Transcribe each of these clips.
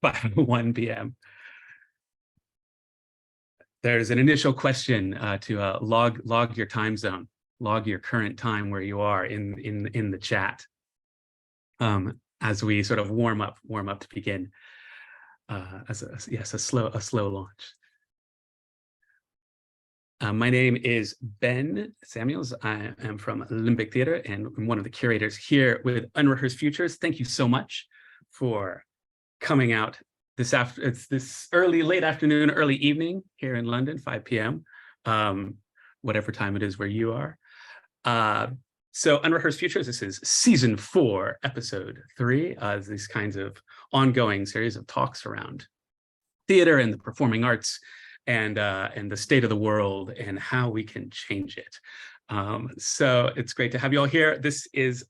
5:01 p.m. There's an initial question to log your time zone, log your current time where you are in the chat as we sort of warm up to begin. A slow launch. My name is Ben Samuels. I am from Limbik Theatre and I'm one of the curators here with Unrehearsed Futures. Thank you so much for coming out it's this late afternoon, early evening here in London, 5 p.m., whatever time it is where you are. So Unrehearsed Futures, this is season 4, episode 3, these kinds of ongoing series of talks around theater and the performing arts and the state of the world and how we can change it. So it's great to have you all here. This is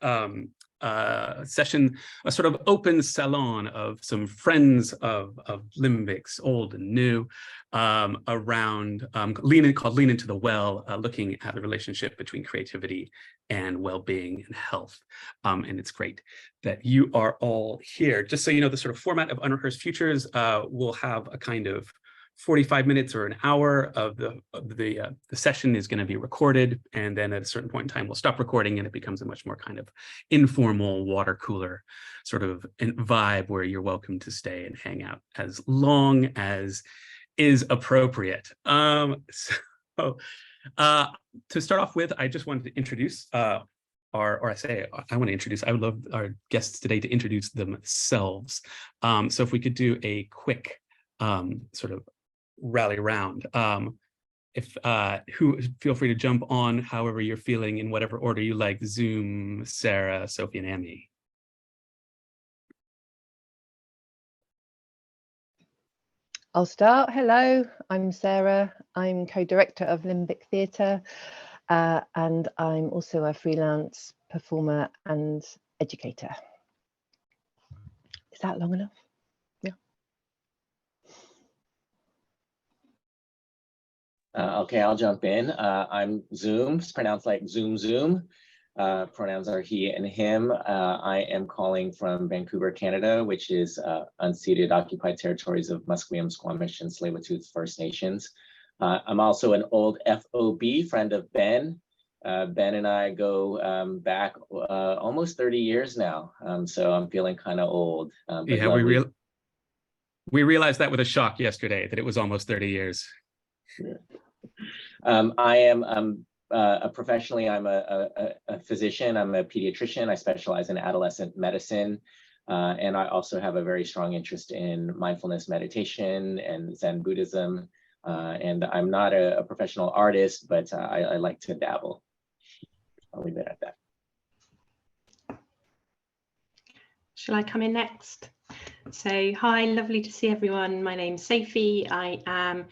session, a sort of open salon of some friends of Limbik's, old and new, around called Lean Into the Well, looking at the relationship between creativity and well-being and health. And it's great that you are all here. Just so you know, the sort of format of Unrehearsed Futures will have a kind of 45 minutes or an hour of the session is going to be recorded, and then at a certain point in time we'll stop recording and it becomes a much more kind of informal water cooler sort of vibe where you're welcome to stay and hang out as long as is appropriate. To start off with, I just wanted to introduce I want to introduce, I would love our guests today to introduce themselves. So if we could do a quick sort of rally round. Feel free to jump on however you're feeling in whatever order you like. Zoom, Sarah, Sophie, and Amie. I'll start. Hello, I'm Sarah. I'm co-director of Limbik Theatre, and I'm also a freelance performer and educator. Is that long enough? Okay, I'll jump in. I'm Zoom, it's pronounced like Zoom. Pronouns are he and him. I am calling from Vancouver, Canada, which is unceded occupied territories of Musqueam, Squamish, and Tsleil-Waututh First Nations. I'm also an old FOB, friend of Ben. Ben and I go back almost 30 years now, so I'm feeling kind of old. Yeah, we realized that with a shock yesterday, that it was almost 30 years. Yeah. I am professionally, I'm a physician. I'm a pediatrician. I specialize in adolescent medicine. And I also have a very strong interest in mindfulness meditation and Zen Buddhism. And I'm not a professional artist, but I like to dabble. I'll leave it at that. Shall I come in next? So hi, lovely to see everyone. My name's Sophie. I am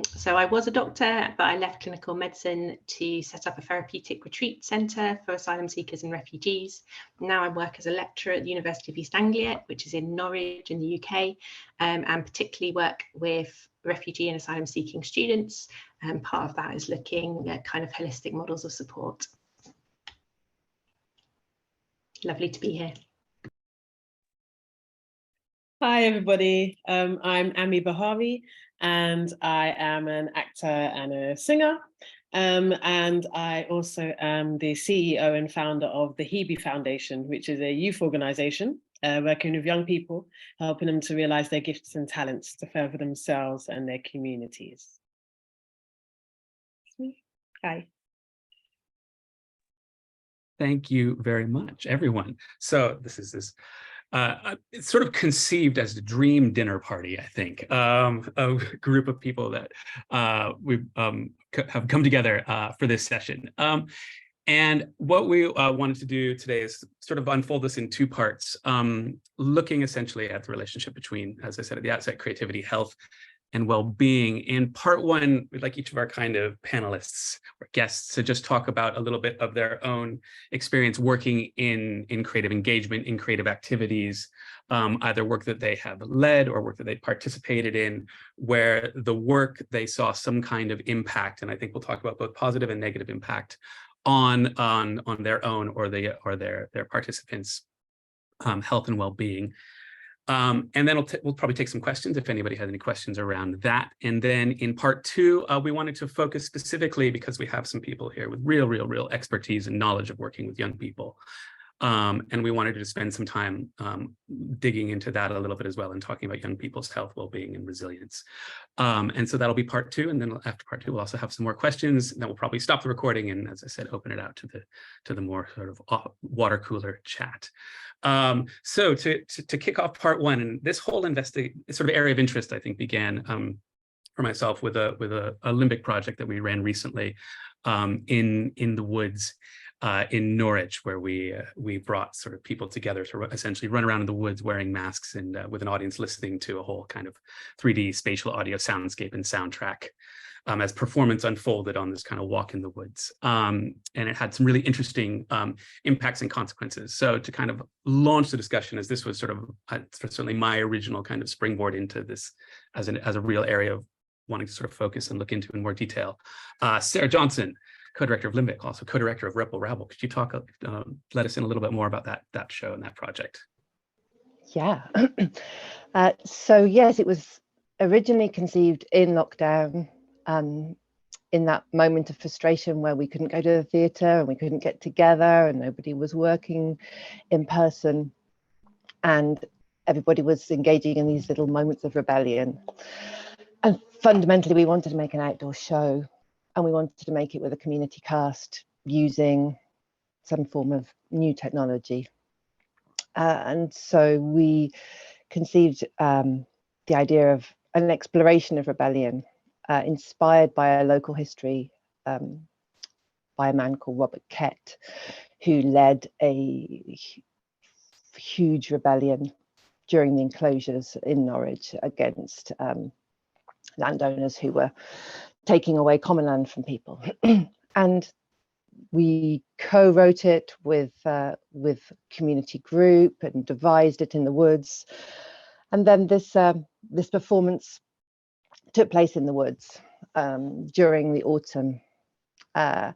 so I was a doctor, but I left clinical medicine to set up a therapeutic retreat centre for asylum seekers and refugees. Now I work as a lecturer at the University of East Anglia, which is in Norwich in the UK, and particularly work with refugee and asylum seeking students. And part of that is looking at kind of holistic models of support. Lovely to be here. Hi everybody, I'm Amie Buhari and I am an actor and a singer, and I also am the CEO and founder of the Hebe Foundation, which is a youth organisation working with young people, helping them to realise their gifts and talents to further themselves and their communities. Hi. Thank you very much, everyone. So this is it's sort of conceived as a dream dinner party, I think, a group of people that we have come together for this session. And what we wanted to do today is sort of unfold this in 2 parts, looking essentially at the relationship between, as I said at the outset, creativity, health, and well-being. In part 1, we'd like each of our kind of panelists or guests to just talk about a little bit of their own experience working in creative engagement, in creative activities, either work that they have led or work that they participated in, where the work they saw some kind of impact. And I think we'll talk about both positive and negative impact on their own or their participants' health and well-being. And then we'll probably take some questions if anybody has any questions around that. And then in part two, we wanted to focus specifically, because we have some people here with real expertise and knowledge of working with young people. And we wanted to spend some time digging into that a little bit as well, and talking about young people's health, well-being, and resilience. And so that'll be part two. And then after part two, we'll also have some more questions. And then we'll probably stop the recording and, as I said, open it out to the more sort of water cooler chat. So to kick off part one, and this whole sort of area of interest, I think, began for myself with a Limbik project that we ran recently in the woods in Norwich, where we brought sort of people together to essentially run around in the woods wearing masks and with an audience listening to a whole kind of 3D spatial audio soundscape and soundtrack as performance unfolded on this kind of walk in the woods. And it had some really interesting impacts and consequences. So to kind of launch the discussion, as this was sort of certainly my original kind of springboard into this as a real area of wanting to sort of focus and look into in more detail. Sarah Johnson, co-director of Limbik, also co-director of Rebel Rabble. Could you talk, let us in a little bit more about that show and that project? Yeah. So yes, it was originally conceived in lockdown, in that moment of frustration where we couldn't go to the theatre and we couldn't get together and nobody was working in person, and everybody was engaging in these little moments of rebellion. And fundamentally, we wanted to make an outdoor show, and we wanted to make it with a community cast using some form of new technology. And so we conceived the idea of an exploration of rebellion, inspired by a local history by a man called Robert Kett, who led a huge rebellion during the enclosures in Norwich against landowners who were taking away common land from people. And we co-wrote it with community group and devised it in the woods. And then this performance took place in the woods during the autumn. And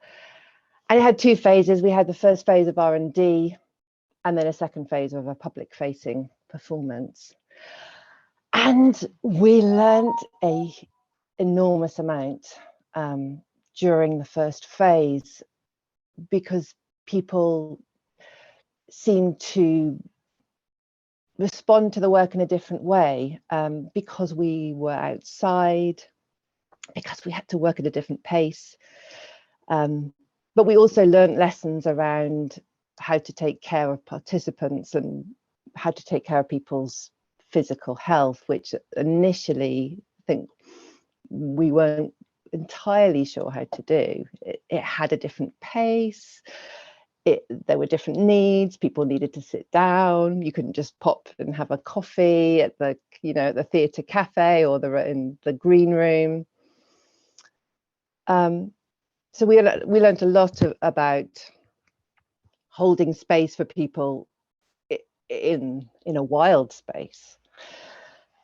it had two phases. We had the first phase of R&D, and then a second phase of a public-facing performance. And we learned an enormous amount during the first phase, because people seemed to respond to the work in a different way, because we were outside, because we had to work at a different pace. But we also learned lessons around how to take care of participants and how to take care of people's physical health, which initially I think we weren't entirely sure how to do. It had a different pace. There were different needs. People needed to sit down. You couldn't just pop and have a coffee at the theatre cafe or in the green room. So we learned a lot about holding space for people in a wild space.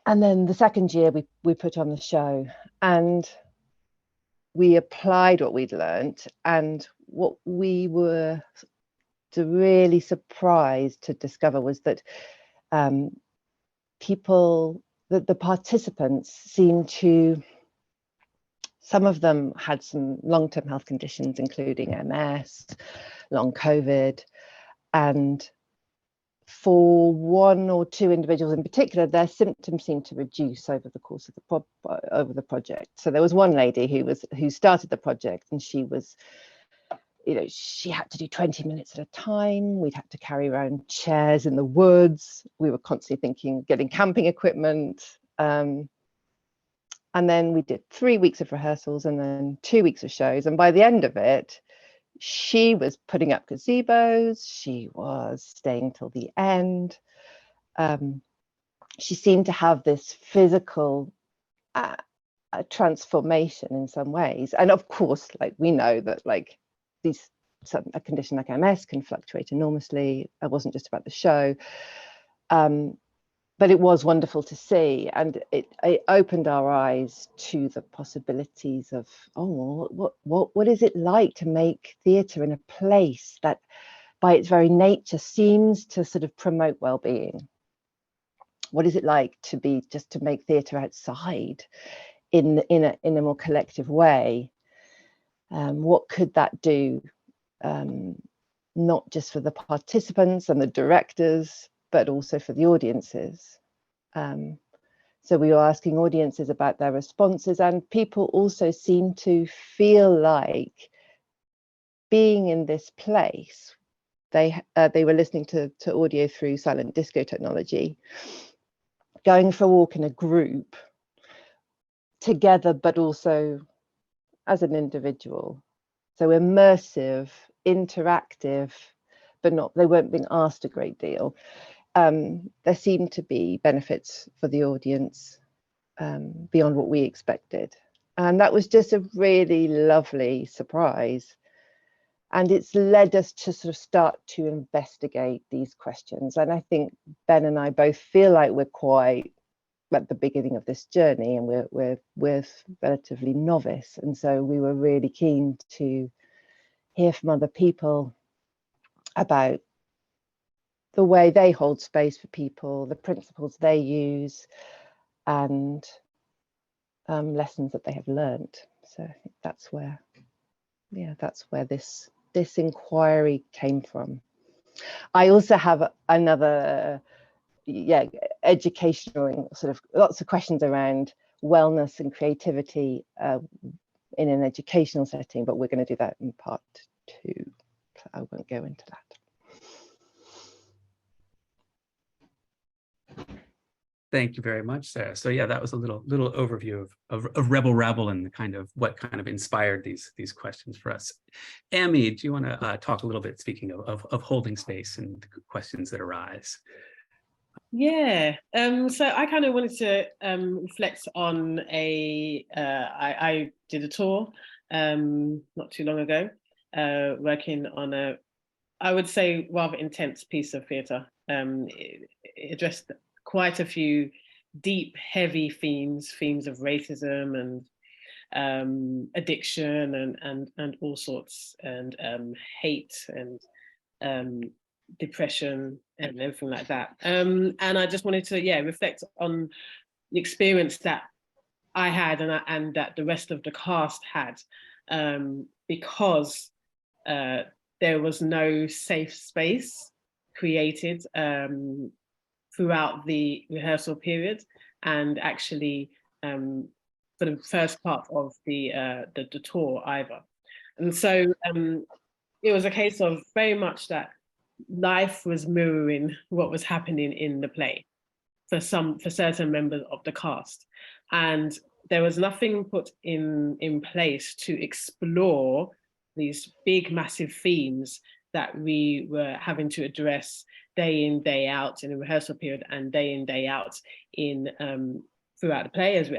And then the second year we put on the show, and we applied what we'd learned. And what we were really surprised to discover was that the participants seemed to, some of them had some long-term health conditions, including MS, long COVID, and for one or two individuals in particular, their symptoms seemed to reduce over the course of the project. So there was one lady who started the project, and she was, she had to do 20 minutes at a time. We'd had to carry around chairs in the woods. We were constantly thinking, getting camping equipment. And then we did 3 weeks of rehearsals and then 2 weeks of shows. And by the end of it, she was putting up gazebos. She was staying till the end. She seemed to have this physical transformation in some ways. And of course, we know that a condition like MS can fluctuate enormously. It wasn't just about the show. But it was wonderful to see, and it opened our eyes to the possibilities of, what is it like to make theatre in a place that by its very nature seems to sort of promote well-being. what is it like to be just to make theatre outside in a more collective way? What could that do, not just for the participants and the directors, but also for the audiences? So we were asking audiences about their responses, and people also seem to feel like being in this place. They were listening to audio through silent disco technology, going for a walk in a group together, but also as an individual. So immersive, interactive, but they weren't being asked a great deal. There seemed to be benefits for the audience beyond what we expected. And that was just a really lovely surprise. And it's led us to sort of start to investigate these questions. And I think Ben and I both feel like we're quite at the beginning of this journey, and we're relatively novice. And so we were really keen to hear from other people about the way they hold space for people, the principles they use, and lessons that they have learned. So I think that's where this inquiry came from. I also have another, educational, sort of lots of questions around wellness and creativity in an educational setting, but we're going to do that in part 2. So I won't go into that. Thank you very much, Sarah. So yeah, that was a little overview of Rebel Rabble and what kind of inspired these questions for us. Amie, do you want to talk a little bit, speaking of holding space and the questions that arise? Yeah, so I kind of wanted to reflect on I did a tour not too long ago, working on I would say, rather intense piece of theatre. It addressed quite a few deep, heavy themes of racism and addiction and all sorts, and hate and depression and everything like that. And I just wanted to, reflect on the experience that I had and that the rest of the cast had, because there was no safe space created throughout the rehearsal period, and actually for the first part of the tour either. And so it was a case of very much that life was mirroring what was happening in the play for certain members of the cast, and there was nothing put in place to explore these big, massive themes that we were having to address day in, day out in the rehearsal period, and day in, day out in throughout the play as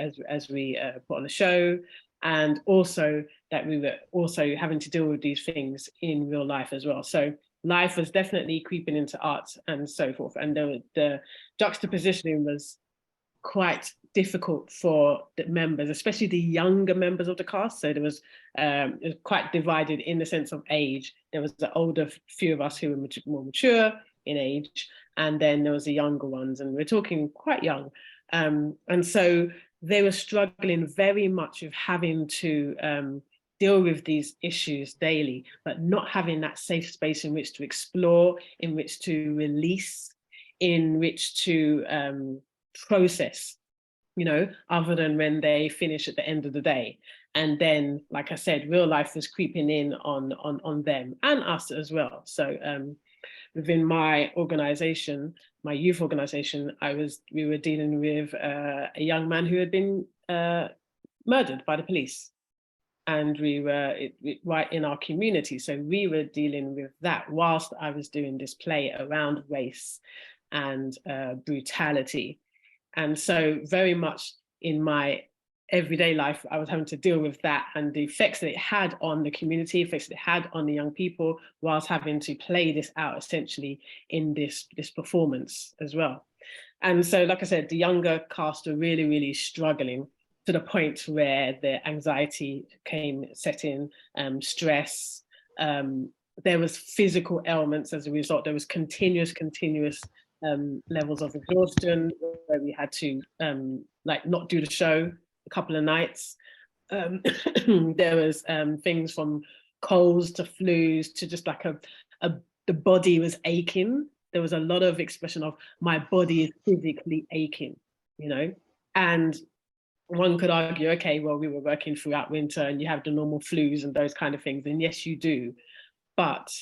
we put on the show, and also that we were also having to deal with these things in real life as well. So life was definitely creeping into art and so forth, and the juxtapositioning was quite difficult for the members, especially the younger members of the cast. So there was it was quite divided in the sense of age. There was the older few of us who were more mature in age, and then there was the younger ones, and we're talking quite young. And so they were struggling very much with having to deal with these issues daily, but not having that safe space in which to explore, in which to release, in which to process, other than when they finish at the end of the day. And then, like I said, real life was creeping in on them and us as well. So within my organization, my youth organization, we were dealing with a young man who had been murdered by the police. And we were right in our community. So we were dealing with that whilst I was doing this play around race and brutality. And so very much in my everyday life, I was having to deal with that and the effects that it had on the community, effects that it had on the young people, whilst having to play this out essentially in this performance as well. And so, like I said, the younger cast were really, really struggling, to the point where the anxiety set in, stress. There was physical ailments as a result. There was continuous levels of exhaustion, where we had to like not do the show a couple of nights. There was things from colds to flus to just like the body was aching. There was a lot of expression of my body is physically aching, you know, and one could argue, okay, well, we were working throughout winter and you have the normal flus and those kind of things. And yes, you do. But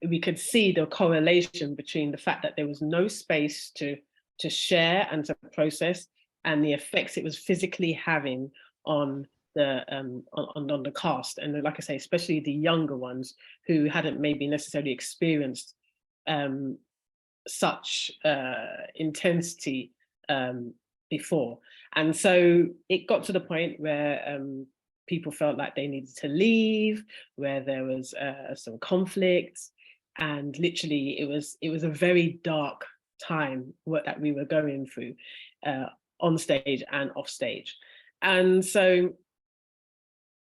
we could see the correlation between the fact that there was no space to share and to process, and the effects it was physically having on the cast. And like I say, especially the younger ones who hadn't maybe necessarily experienced such intensity before. And so it got to the point where people felt like they needed to leave, where there was some conflict, and literally it was a very dark time that we were going through on stage and off stage. And so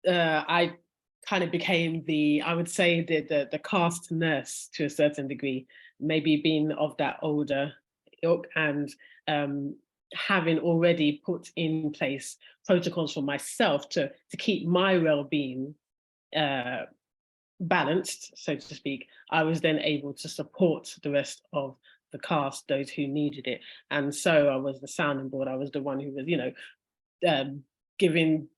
I kind of became I would say the cast nurse to a certain degree, maybe being of that older ilk, and having already put in place protocols for myself to keep my well-being balanced, so to speak. I was then able to support the rest of the cast, those who needed it. And so I was the sounding board. I was the one who was, you know, giving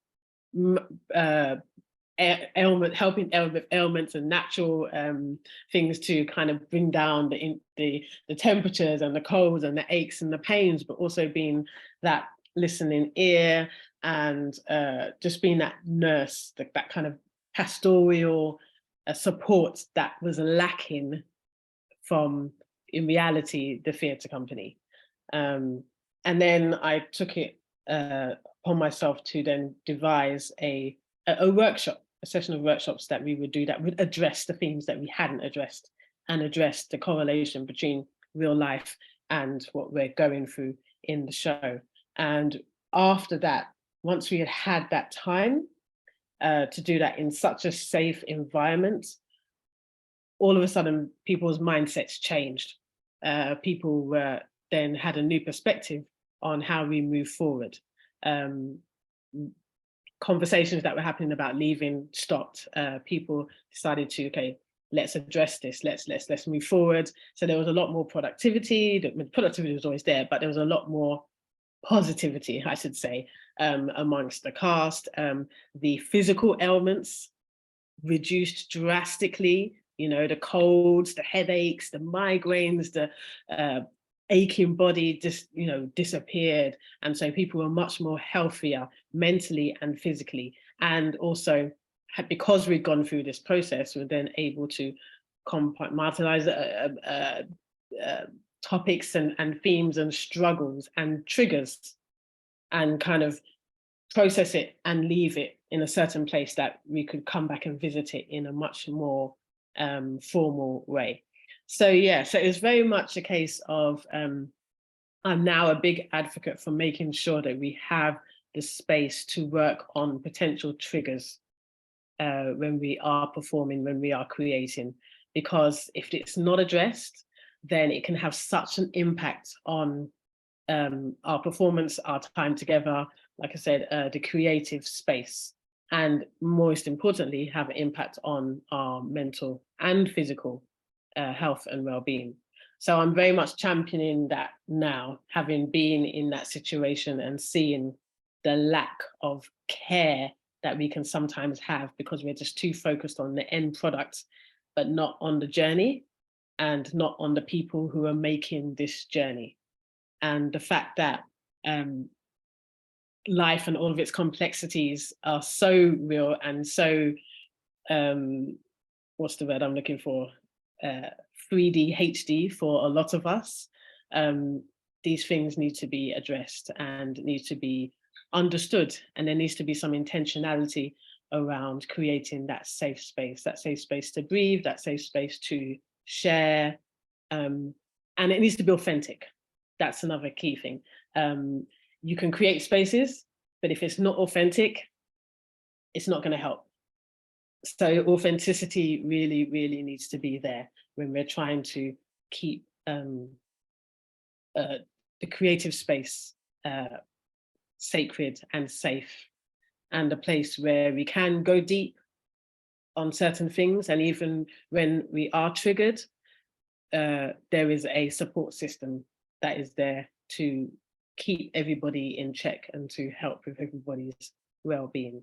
helping with ailments and natural things to kind of bring down the temperatures and the colds and the aches and the pains, but also being that listening ear and just being that nurse, that kind of pastoral support that was lacking from, in reality, the theatre company. And then I took it upon myself to then devise a workshop, a session of workshops that we would do that would address the themes that we hadn't addressed, and address the correlation between real life and what we're going through in the show. And after that, once we had had that time to do that in such a safe environment, all of a sudden people's mindsets changed. People then had a new perspective on how we move forward. Conversations that were happening about leaving stopped. People decided to, okay, let's address this, let's move forward. So there was a lot more productivity. The productivity was always there, but there was a lot more positivity, I should say, amongst the cast. The physical ailments reduced drastically, you know, the colds, the headaches, the migraines, the aching body just, you know, disappeared. And so people were much more healthier mentally and physically. And also, because we'd gone through this process, we're then able to compartmentalize topics and themes and struggles and triggers, and kind of process it and leave it in a certain place that we could come back and visit it in a much more formal way. So yeah, so it's very much a case of I'm now a big advocate for making sure that we have the space to work on potential triggers when we are performing, when we are creating, because if it's not addressed, then it can have such an impact on our performance, our time together, like I said, the creative space, and most importantly, have an impact on our mental and physical health and well-being. So I'm very much championing that now, having been in that situation and seeing the lack of care that we can sometimes have because we're just too focused on the end product, but not on the journey and not on the people who are making this journey. And the fact that life and all of its complexities are so real and so, what's the word I'm looking for? 3D, HD for a lot of us. These things need to be addressed and need to be understood. And there needs to be some intentionality around creating that safe space to breathe, that safe space to share. And it needs to be authentic. That's another key thing. You can create spaces, but if it's not authentic, it's not going to help. So authenticity really, really needs to be there when we're trying to keep the creative space sacred and safe, and a place where we can go deep on certain things. And even when we are triggered, there is a support system that is there to keep everybody in check and to help with everybody's well-being.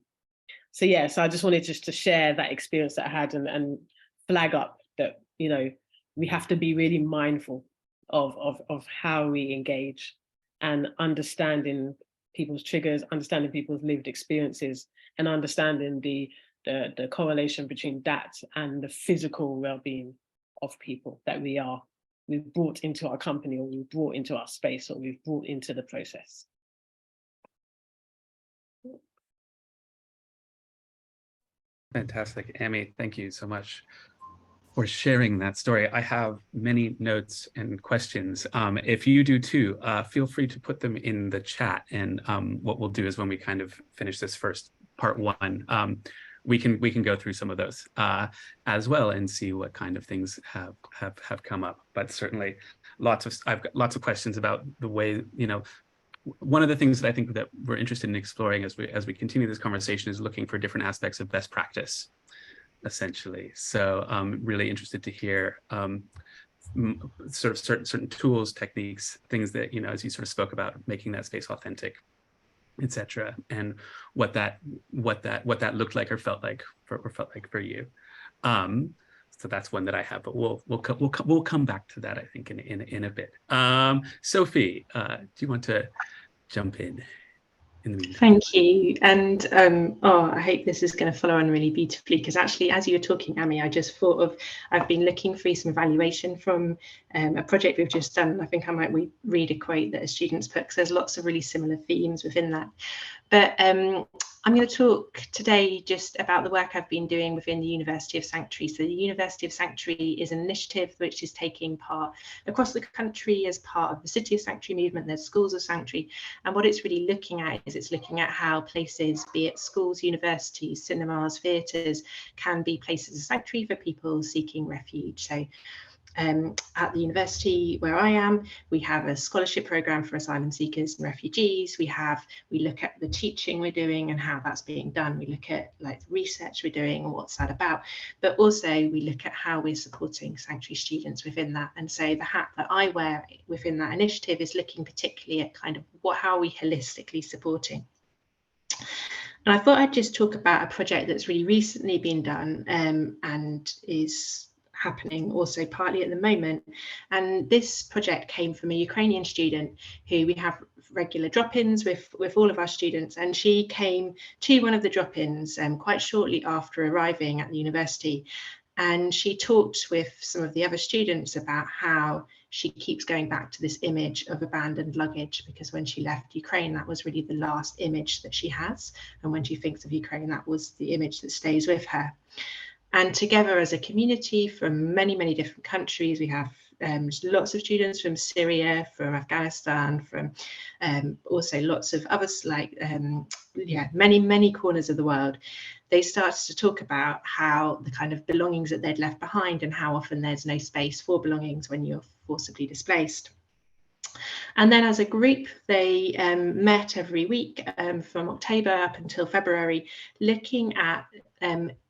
So yeah, so I just wanted just to share that experience that I had, and flag up that, you know, we have to be really mindful of how we engage, and understanding people's triggers, understanding people's lived experiences, and understanding the correlation between that and the physical well-being of people that we've brought into our company, or we've brought into our space, or we've brought into the process. Fantastic, Amie. Thank you so much for sharing that story. I have many notes and questions. If you do too, feel free to put them in the chat. And what we'll do is, when we kind of finish this first part one, we can go through some of those as well, and see what kind of things have come up. But certainly, I've got lots of questions about the way, you know, one of the things that I think that we're interested in exploring as we continue this conversation is looking for different aspects of best practice, essentially. So I'm really interested to hear sort of certain tools, techniques, things that, you know, as you sort of spoke about, making that space authentic, etc., and what that looked like or felt like for you. So that's one that I have, but we'll come back to that, I think, in a bit. Sophie, do you want to jump in the meantime? Thank you. And I hope this is going to follow on really beautifully, because actually, as you were talking, Amie, I just thought of, I've been looking through some evaluation from a project we've just done. I think I might read a quote that a student's put, because there's lots of really similar themes within that. But I'm going to talk today just about the work I've been doing within the University of Sanctuary. So the University of Sanctuary is an initiative which is taking part across the country as part of the City of Sanctuary movement. There's schools of sanctuary, and what it's really looking at is it's looking at how places, be it schools, universities, cinemas, theatres, can be places of sanctuary for people seeking refuge. So at the university where I am, we have a scholarship programme for asylum seekers and refugees. We look at the teaching we're doing and how that's being done. We look at like the research we're doing and what's that about, but also we look at how we're supporting sanctuary students within that. And so the hat that I wear within that initiative is looking particularly at kind of how are we holistically supporting. And I thought I'd just talk about a project that's really recently been done and is happening also partly at the moment. And this project came from a Ukrainian student who we have regular drop-ins with all of our students, and she came to one of the drop-ins quite shortly after arriving at the university, and she talked with some of the other students about how she keeps going back to this image of abandoned luggage, because when she left Ukraine, that was really the last image that she has, and when she thinks of Ukraine, that was the image that stays with her. And together as a community from many, many different countries, we have lots of students from Syria, from Afghanistan, from also lots of others, like many, many corners of the world. They started to talk about how the kind of belongings that they'd left behind, and how often there's no space for belongings when you're forcibly displaced. And then as a group, they met every week from October up until February, looking at,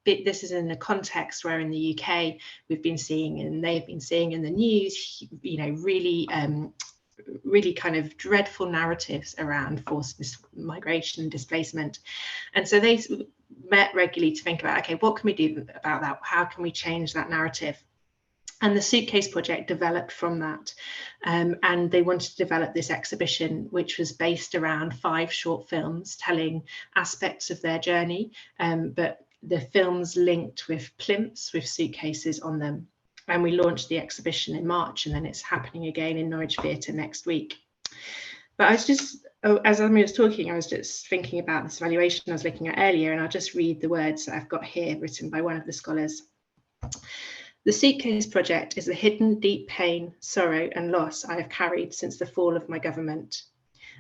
this is in a context where in the UK, we've been seeing, and they've been seeing in the news, you know, really kind of dreadful narratives around forced migration and displacement. And so they met regularly to think about, okay, what can we do about that? How can we change that narrative? And the Suitcase Project developed from that. And they wanted to develop this exhibition, which was based around 5 short films telling aspects of their journey, but the films linked with plimps with suitcases on them. And we launched the exhibition in March, and then it's happening again in Norwich Theatre next week. But I was just, as Amie was talking, I was just thinking about this evaluation I was looking at earlier, and I'll just read the words that I've got here written by one of the scholars. The Suitcase Project is the hidden deep pain, sorrow and loss I have carried since the fall of my government,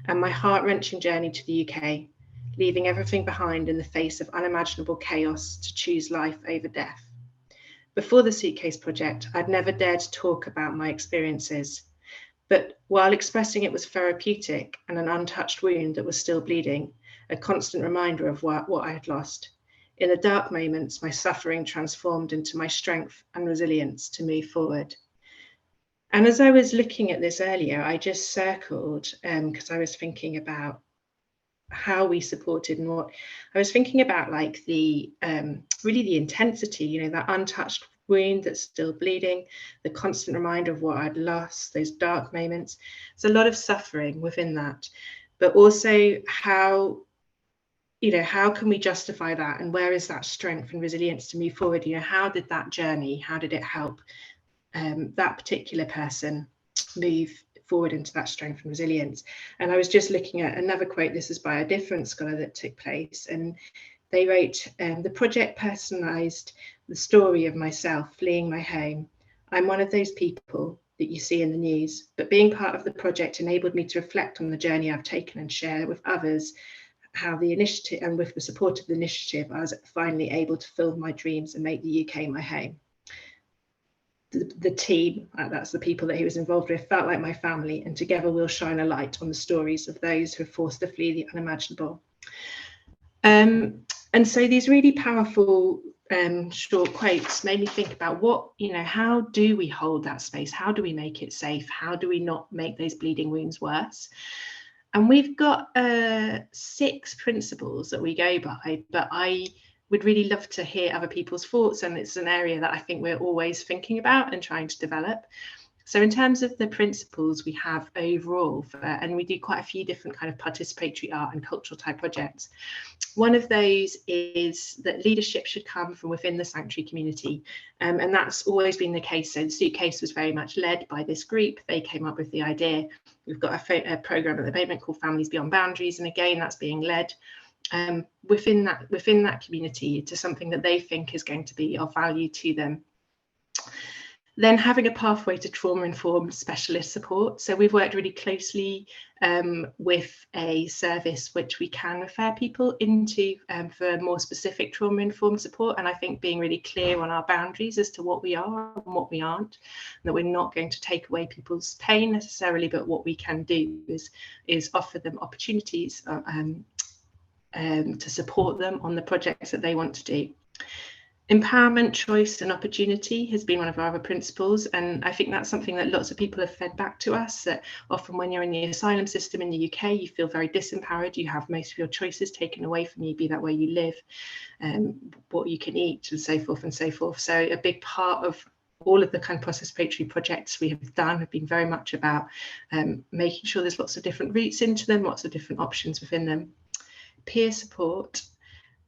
and my heart-wrenching journey to the UK, leaving everything behind in the face of unimaginable chaos to choose life over death. Before the Suitcase Project, I'd never dared to talk about my experiences, But while expressing it was therapeutic and an untouched wound that was still bleeding, a constant reminder of what I had lost. In the dark moments, my suffering transformed into my strength and resilience to move forward. And as I was looking at this earlier, I just circled, because I was thinking about how we supported and what I was thinking about, like the really the intensity, you know, that untouched wound that's still bleeding, the constant reminder of what I'd lost, those dark moments. There's a lot of suffering within that, but also how, you know, how can we justify that, and where is that strength and resilience to move forward? You know, how did that journey, how did it help that particular person move forward into that strength and resilience? And I was just looking at another quote. This is by a different scholar that took place, and they wrote, the project personalized the story of myself fleeing my home. I'm one of those people that you see in the news, but being part of the project enabled me to reflect on the journey I've taken and share with others how the initiative, and with the support of the initiative, I was finally able to fulfill my dreams and make the UK my home. The team, that's the people that he was involved with, felt like my family, and together we'll shine a light on the stories of those who are forced to flee the unimaginable. And so these really powerful short quotes made me think about what, you know, how do we hold that space? How do we make it safe? How do we not make those bleeding wounds worse? And we've got 6 principles that we go by, but I would really love to hear other people's thoughts, and it's an area that I think we're always thinking about and trying to develop. So in terms of the principles we have overall, and we do quite a few different kind of participatory art and cultural type projects. One of those is that leadership should come from within the sanctuary community, and that's always been the case. So the Suitcase was very much led by this group. They came up with the idea. We've got a programme at the moment called Families Beyond Boundaries, and again, that's being led within that community to something that they think is going to be of value to them. Then having a pathway to trauma-informed specialist support. So we've worked really closely with a service which we can refer people into for more specific trauma-informed support. And I think being really clear on our boundaries as to what we are and what we aren't, and that we're not going to take away people's pain necessarily, but what we can do is offer them opportunities to support them on the projects that they want to do. Empowerment, choice and opportunity has been one of our other principles, and I think that's something that lots of people have fed back to us, that often when you're in the asylum system in the UK, you feel very disempowered. You have most of your choices taken away from you, be that where you live, what you can eat and so forth and so forth. So a big part of all of the kind of participatory projects we have done have been very much about making sure there's lots of different routes into them, lots of different options within them. Peer support.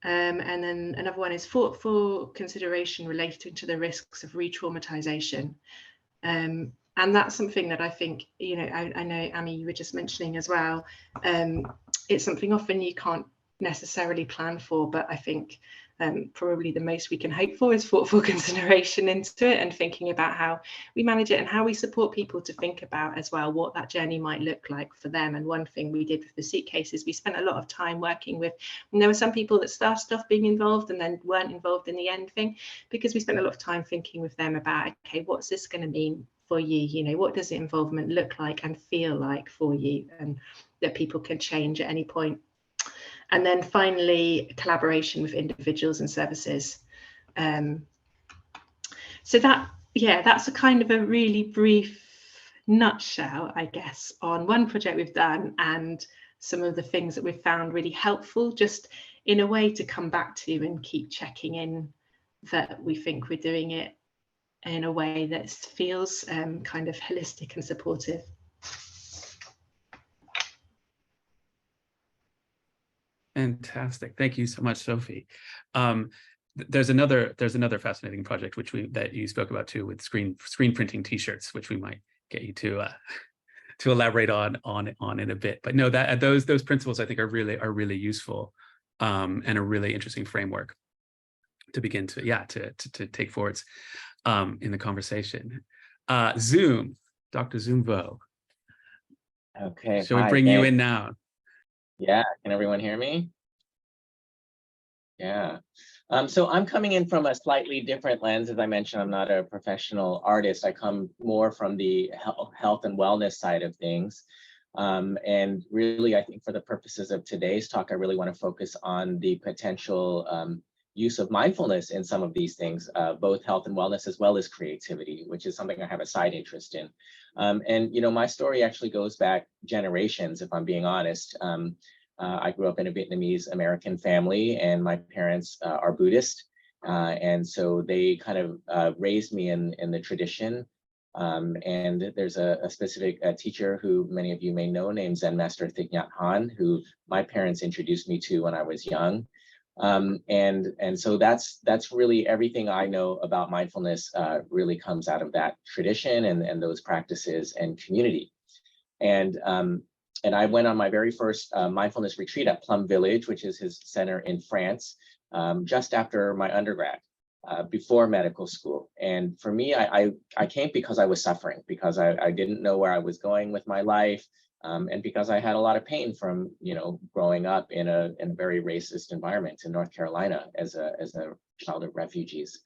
And then another one is thoughtful consideration relating to the risks of re-traumatization. And that's something that I think, you know, I know, Amie, you were just mentioning as well. It's something often you can't necessarily plan for, but I think probably the most we can hope for is thoughtful consideration into it, and thinking about how we manage it and how we support people to think about as well what that journey might look like for them. And one thing we did with the Suitcases, we spent a lot of time working with, and there were some people that started off being involved and then weren't involved in the end thing, because we spent a lot of time thinking with them about, okay, what's this going to mean for you? You know, what does the involvement look like and feel like for you, and that people can change at any point. And then finally, collaboration with individuals and services. So that, yeah, that's a kind of a really brief nutshell, I guess, on one project we've done and some of the things that we've found really helpful, just in a way to come back to and keep checking in that we think we're doing it in a way that feels kind of holistic and supportive. Fantastic. Thank you so much, Sophie. There's another fascinating project that you spoke about too, with screen printing T-shirts, which we might get you to elaborate on in a bit. But no, that those principles I think are really useful, and a really interesting framework to begin to take forwards in the conversation. Zoom, Dr. Dzung Vo. Okay. Shall we bring you in now? Yeah, can everyone hear me? Yeah. So I'm coming in from a slightly different lens. As I mentioned, I'm not a professional artist. I come more from the health and wellness side of things. And really, I think for the purposes of today's talk, I really want to focus on the potential use of mindfulness in some of these things, both health and wellness, as well as creativity, which is something I have a side interest in. And, you know, my story actually goes back generations, if I'm being honest. I grew up in a Vietnamese American family, and my parents are Buddhist. And so they kind of raised me in the tradition. And there's a specific teacher who many of you may know named Zen Master Thich Nhat Hanh, who my parents introduced me to when I was young. And so that's really everything I know about mindfulness really comes out of that tradition and those practices and community. And I went on my very first mindfulness retreat at Plum Village, which is his center in France, just after my undergrad, before medical school. And for me, I came because I was suffering, because I didn't know where I was going with my life, and because I had a lot of pain from, you know, growing up in a very racist environment in North Carolina as a child of refugees.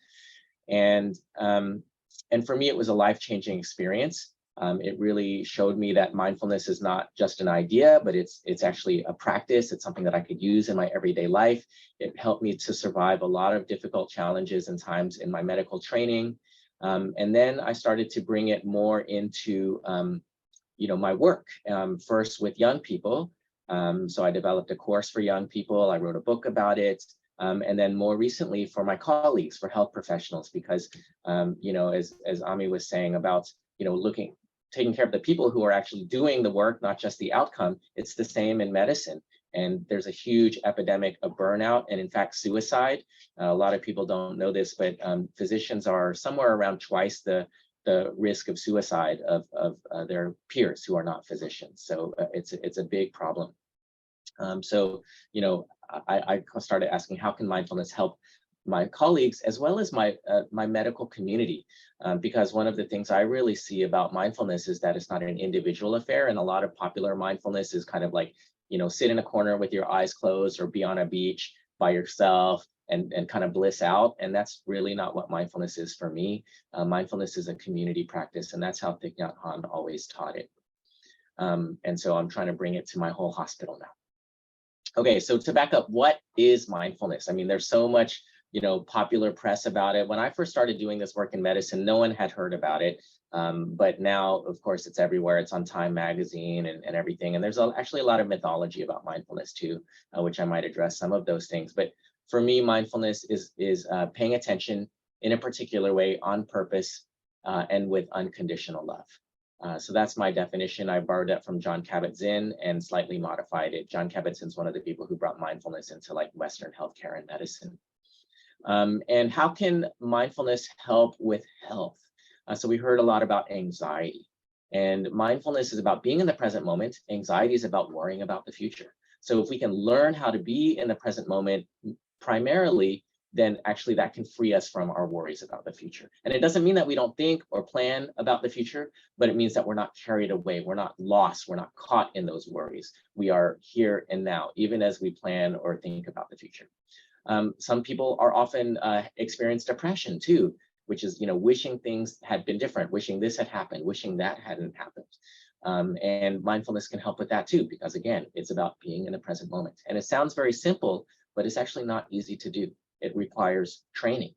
And for me, it was a life-changing experience. It really showed me that mindfulness is not just an idea, but it's actually a practice. It's something that I could use in my everyday life. It helped me to survive a lot of difficult challenges and times in my medical training. And then I started to bring it more into, you know, my work, first with young people. So I developed a course for young people. I wrote a book about it. And then more recently for my colleagues, for health professionals, because, you know, as Amie was saying about, you know, taking care of the people who are actually doing the work, not just the outcome. It's the same in medicine. And there's a huge epidemic of burnout and, in fact, suicide. A lot of people don't know this, but physicians are somewhere around twice the risk of suicide of their peers who are not physicians. So it's a big problem. So, you know, I started asking, how can mindfulness help my colleagues as well as my medical community? Because one of the things I really see about mindfulness is that it's not an individual affair, and a lot of popular mindfulness is kind of like, you know, sit in a corner with your eyes closed or be on a beach by yourself and kind of bliss out. And that's really not what mindfulness is for me. Mindfulness is a community practice, and that's how Thich Nhat Hanh always taught it. And so I'm trying to bring it to my whole hospital now. Okay, so to back up, what is mindfulness? I mean, there's so much, you know, popular press about it. When I first started doing this work in medicine, no one had heard about it. But now, of course, it's everywhere. It's on Time magazine and everything. And there's actually a lot of mythology about mindfulness too, which I might address some of those things. But for me, mindfulness is paying attention in a particular way, on purpose, and with unconditional love. So that's my definition. I borrowed that from Jon Kabat-Zinn and slightly modified it. Jon Kabat-Zinn's one of the people who brought mindfulness into like Western healthcare and medicine. And how can mindfulness help with health? So we heard a lot about anxiety, and mindfulness is about being in the present moment. Anxiety is about worrying about the future. So if we can learn how to be in the present moment primarily, then actually that can free us from our worries about the future. And it doesn't mean that we don't think or plan about the future, but it means that we're not carried away, we're not lost, we're not caught in those worries. We are here and now, even as we plan or think about the future. Some people are often experience depression too, which is, you know, wishing things had been different, wishing this had happened, wishing that hadn't happened. And mindfulness can help with that too, because again, it's about being in the present moment. And it sounds very simple, but it's actually not easy to do. It requires training.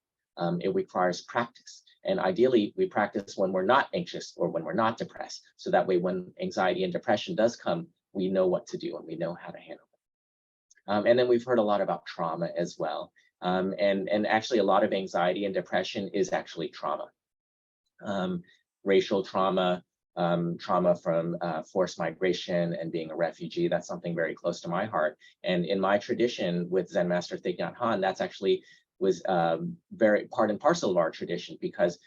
It requires practice. And ideally, we practice when we're not anxious or when we're not depressed. So that way, when anxiety and depression does come, we know what to do and we know how to handle it. And then we've heard a lot about trauma as well. And actually, a lot of anxiety and depression is actually trauma. Racial trauma, trauma from forced migration and being a refugee. That's something very close to my heart. And in my tradition with Zen Master Thich Nhat Hanh, that's actually was very part and parcel of our tradition, because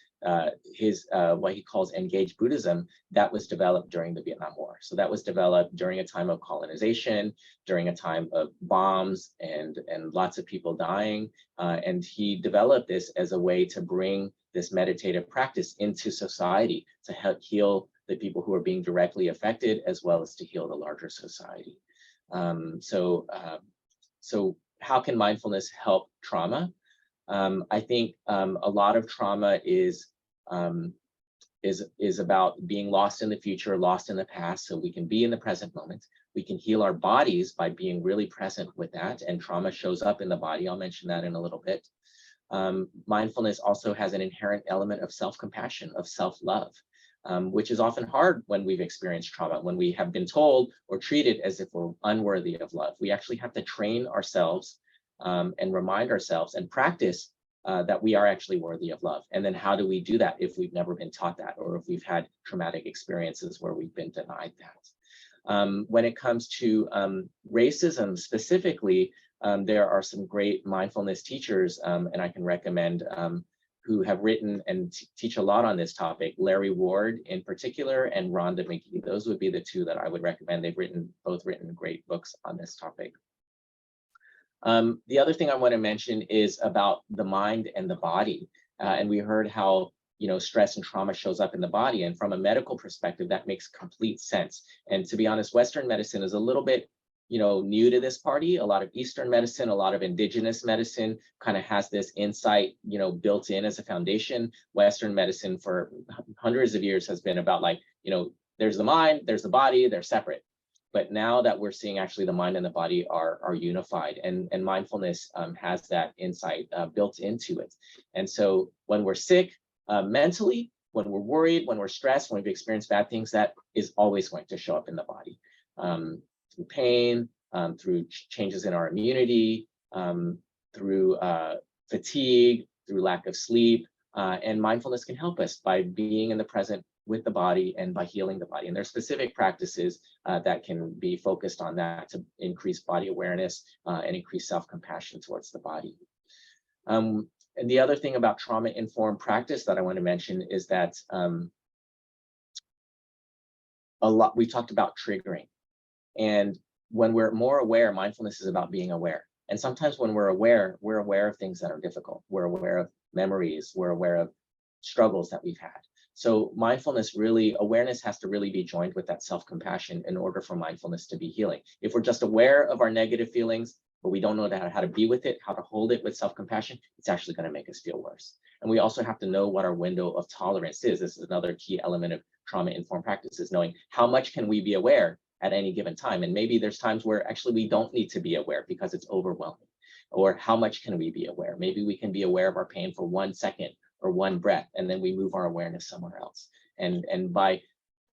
his what he calls engaged Buddhism, that was developed during the Vietnam War. So that was developed during a time of colonization, during a time of bombs and lots of people dying. And he developed this as a way to bring this meditative practice into society to help heal the people who are being directly affected, as well as to heal the larger society. So how can mindfulness help trauma? I think a lot of trauma is about being lost in the future, lost in the past, so we can be in the present moment. We can heal our bodies by being really present with that, and trauma shows up in the body. I'll mention that in a little bit. Mindfulness also has an inherent element of self-compassion, of self-love, which is often hard when we've experienced trauma, when we have been told or treated as if we're unworthy of love. We actually have to train ourselves and remind ourselves and practice that we are actually worthy of love. And then how do we do that if we've never been taught that, or if we've had traumatic experiences where we've been denied that? When it comes to racism specifically, there are some great mindfulness teachers, and I can recommend, who have written and teach a lot on this topic. Larry Ward in particular, and Rhonda McGee. Those would be the two that I would recommend. They've both written great books on this topic. The other thing I want to mention is about the mind and the body. And we heard how, stress and trauma shows up in the body. And from a medical perspective, that makes complete sense. And to be honest, Western medicine is a little bit, new to this party. A lot of Eastern medicine, a lot of indigenous medicine kind of has this insight, built in as a foundation. Western medicine for hundreds of years has been about like, there's the mind, there's the body, they're separate. But now that we're seeing actually the mind and the body are unified, and mindfulness has that insight built into it. And so when we're sick mentally, when we're worried, when we're stressed, when we've experienced bad things, that is always going to show up in the body through pain, through changes in our immunity, through fatigue, through lack of sleep. And mindfulness can help us by being in the present with the body and by healing the body. And there's specific practices that can be focused on that to increase body awareness and increase self-compassion towards the body. And the other thing about trauma-informed practice that I want to mention is that we talked about triggering. And when we're more aware, mindfulness is about being aware. And sometimes when we're aware of things that are difficult. We're aware of memories, we're aware of struggles that we've had. So awareness has to really be joined with that self-compassion in order for mindfulness to be healing. If we're just aware of our negative feelings, but we don't know how to be with it, how to hold it with self-compassion, it's actually going to make us feel worse. And we also have to know what our window of tolerance is. This is another key element of trauma-informed practices, knowing how much can we be aware at any given time. And maybe there's times where actually we don't need to be aware because it's overwhelming. Or how much can we be aware? Maybe we can be aware of our pain for 1 second or 1 breath, and then we move our awareness somewhere else. And by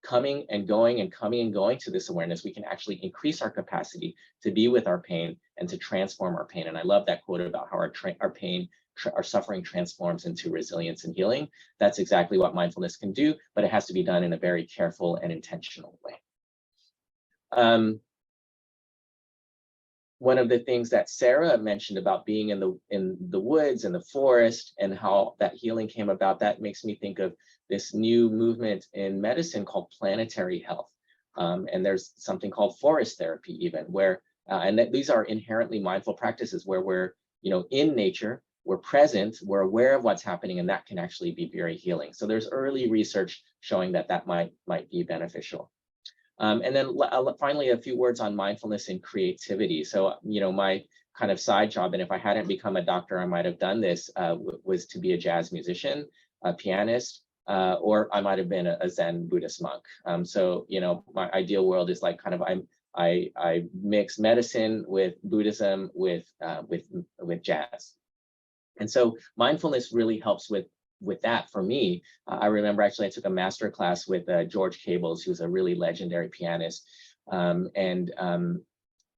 coming and going and coming and going to this awareness, we can actually increase our capacity to be with our pain and to transform our pain. And I love that quote about how our suffering transforms into resilience and healing. That's exactly what mindfulness can do, but it has to be done in a very careful and intentional way. One of the things that Sarah mentioned about being in the woods and the forest and how that healing came about, that makes me think of this new movement in medicine called planetary health. And there's something called forest therapy even, where, and that these are inherently mindful practices where we're, in nature, we're present, we're aware of what's happening, and that can actually be very healing. So there's early research showing that might be beneficial. And then finally, a few words on mindfulness and creativity. So, my kind of side job, and if I hadn't become a doctor, I might have done this, was to be a jazz musician, a pianist, or I might have been a Zen Buddhist monk. So, my ideal world is like kind of I mix medicine with Buddhism with jazz. And so mindfulness really helps with that for me. I remember actually I took a master class with George Cables, who's a really legendary pianist. And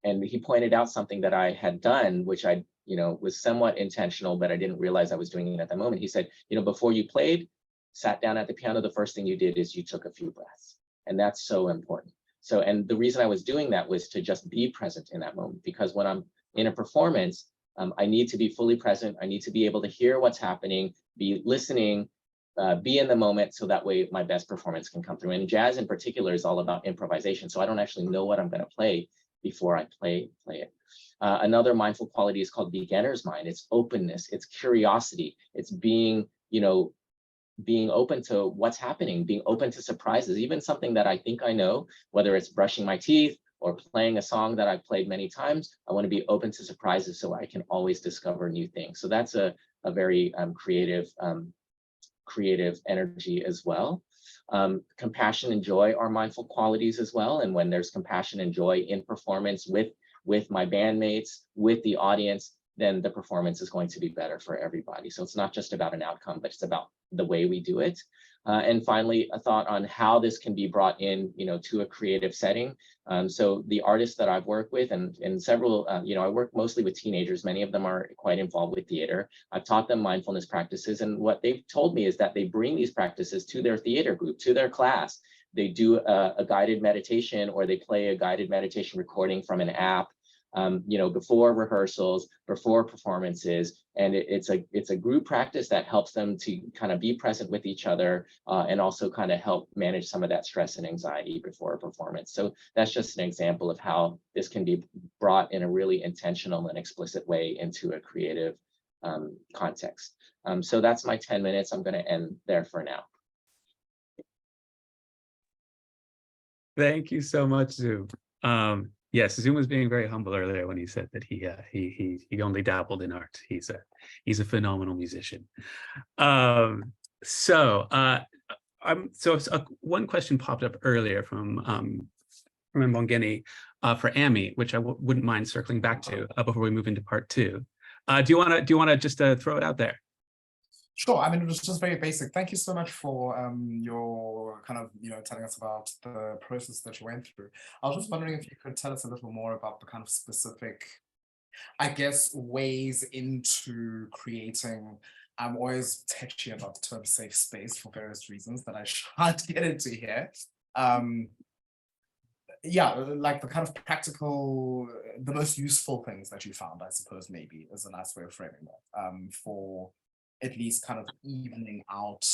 he pointed out something that I had done, which I, was somewhat intentional, but I didn't realize I was doing it at the moment. He said, before you played, sat down at the piano, the first thing you did is you took a few breaths. And that's so important. So, and the reason I was doing that was to just be present in that moment, because when I'm in a performance, I need to be fully present. I need to be able to hear what's happening, be listening, be in the moment, so that way my best performance can come through. And jazz in particular is all about improvisation. So I don't actually know what I'm going to play before I play it. Another mindful quality is called beginner's mind. It's openness, it's curiosity, it's being open to what's happening, being open to surprises, even something that I think I know, whether it's brushing my teeth or playing a song that I've played many times, I want to be open to surprises so I can always discover new things. So that's a very creative energy as well. Compassion and joy are mindful qualities as well. And when there's compassion and joy in performance with my bandmates, with the audience, then the performance is going to be better for everybody. So it's not just about an outcome, but it's about the way we do it. And finally, a thought on how this can be brought in, to a creative setting. So the artists that I've worked with, and several, I work mostly with teenagers. Many of them are quite involved with theater. I've taught them mindfulness practices, and what they've told me is that they bring these practices to their theater group, to their class. They do a guided meditation, or they play a guided meditation recording from an app, before rehearsals, before performances, and it's a group practice that helps them to kind of be present with each other, and also kind of help manage some of that stress and anxiety before a performance. So that's just an example of how this can be brought in a really intentional and explicit way into a creative context. So that's my 10 minutes. I'm going to end there for now. Thank you so much, Zoom. Yes, Zoom was being very humble earlier when he said that he only dabbled in art. He's a phenomenal musician. One question popped up earlier from Mbongeni for Amie, which I wouldn't mind circling back to before we move into part two. Do you want to just throw it out there? Sure. I mean, it was just very basic. Thank you so much for your kind of, telling us about the process that you went through. I was just wondering if you could tell us a little more about the kind of specific, I guess, ways into creating. I'm always touchy about the term safe space for various reasons that I shan't get into here. Yeah, like the kind of practical, the most useful things that you found, I suppose, maybe is a nice way of framing that, for at least kind of evening out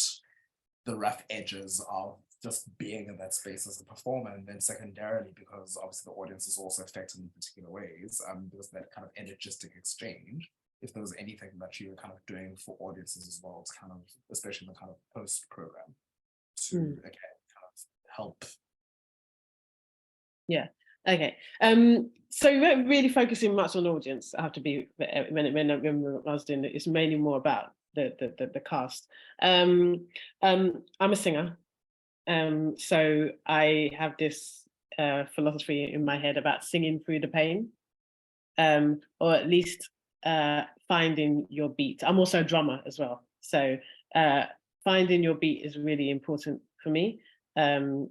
the rough edges of just being in that space as a performer, and then secondarily, because obviously the audience is also affected in particular ways, there's that kind of energistic exchange. If there was anything that you were kind of doing for audiences as well, to kind of, especially in the kind of post program, to again kind of help. Yeah. Okay. So we weren't really focusing much on audience. I have to be when I was doing it. It's mainly more about the cast. I'm a singer, so I have this philosophy in my head about singing through the pain, or at least finding your beat. I'm also a drummer as well, so finding your beat is really important for me, and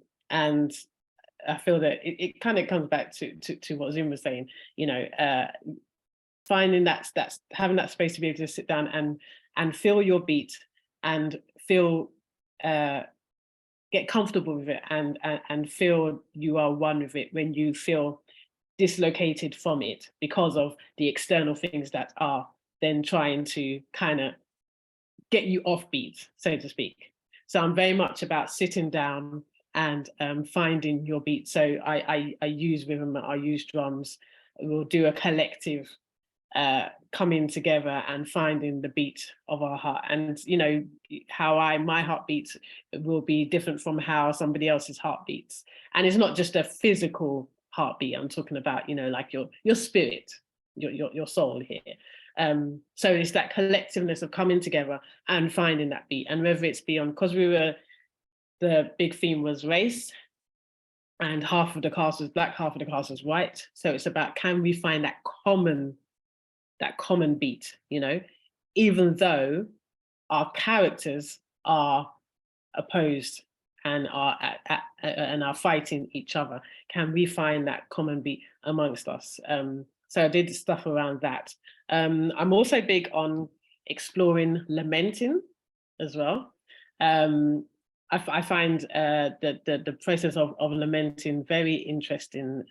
I feel that it kind of comes back to what Zoom was saying, finding that's having that space to be able to sit down and feel your beat and feel get comfortable with it and feel you are one with it when you feel dislocated from it because of the external things that are then trying to kind of get you off beat, so to speak. So I'm very much about sitting down and finding your beat. So I use rhythm, I use drums. We'll do a collective coming together and finding the beat of our heart. And how my heartbeat will be different from how somebody else's heart beats. And it's not just a physical heartbeat. I'm talking about like your spirit, your soul here. So it's that collectiveness of coming together and finding that beat. And whether it's beyond, because the big theme was race, and half of the cast was Black, half of the cast was white. So it's about, can we find that common beat, even though our characters are opposed and are fighting each other, can we find that common beat amongst us? So I did stuff around that. I'm also big on exploring lamenting as well. I find the process of lamenting very interesting.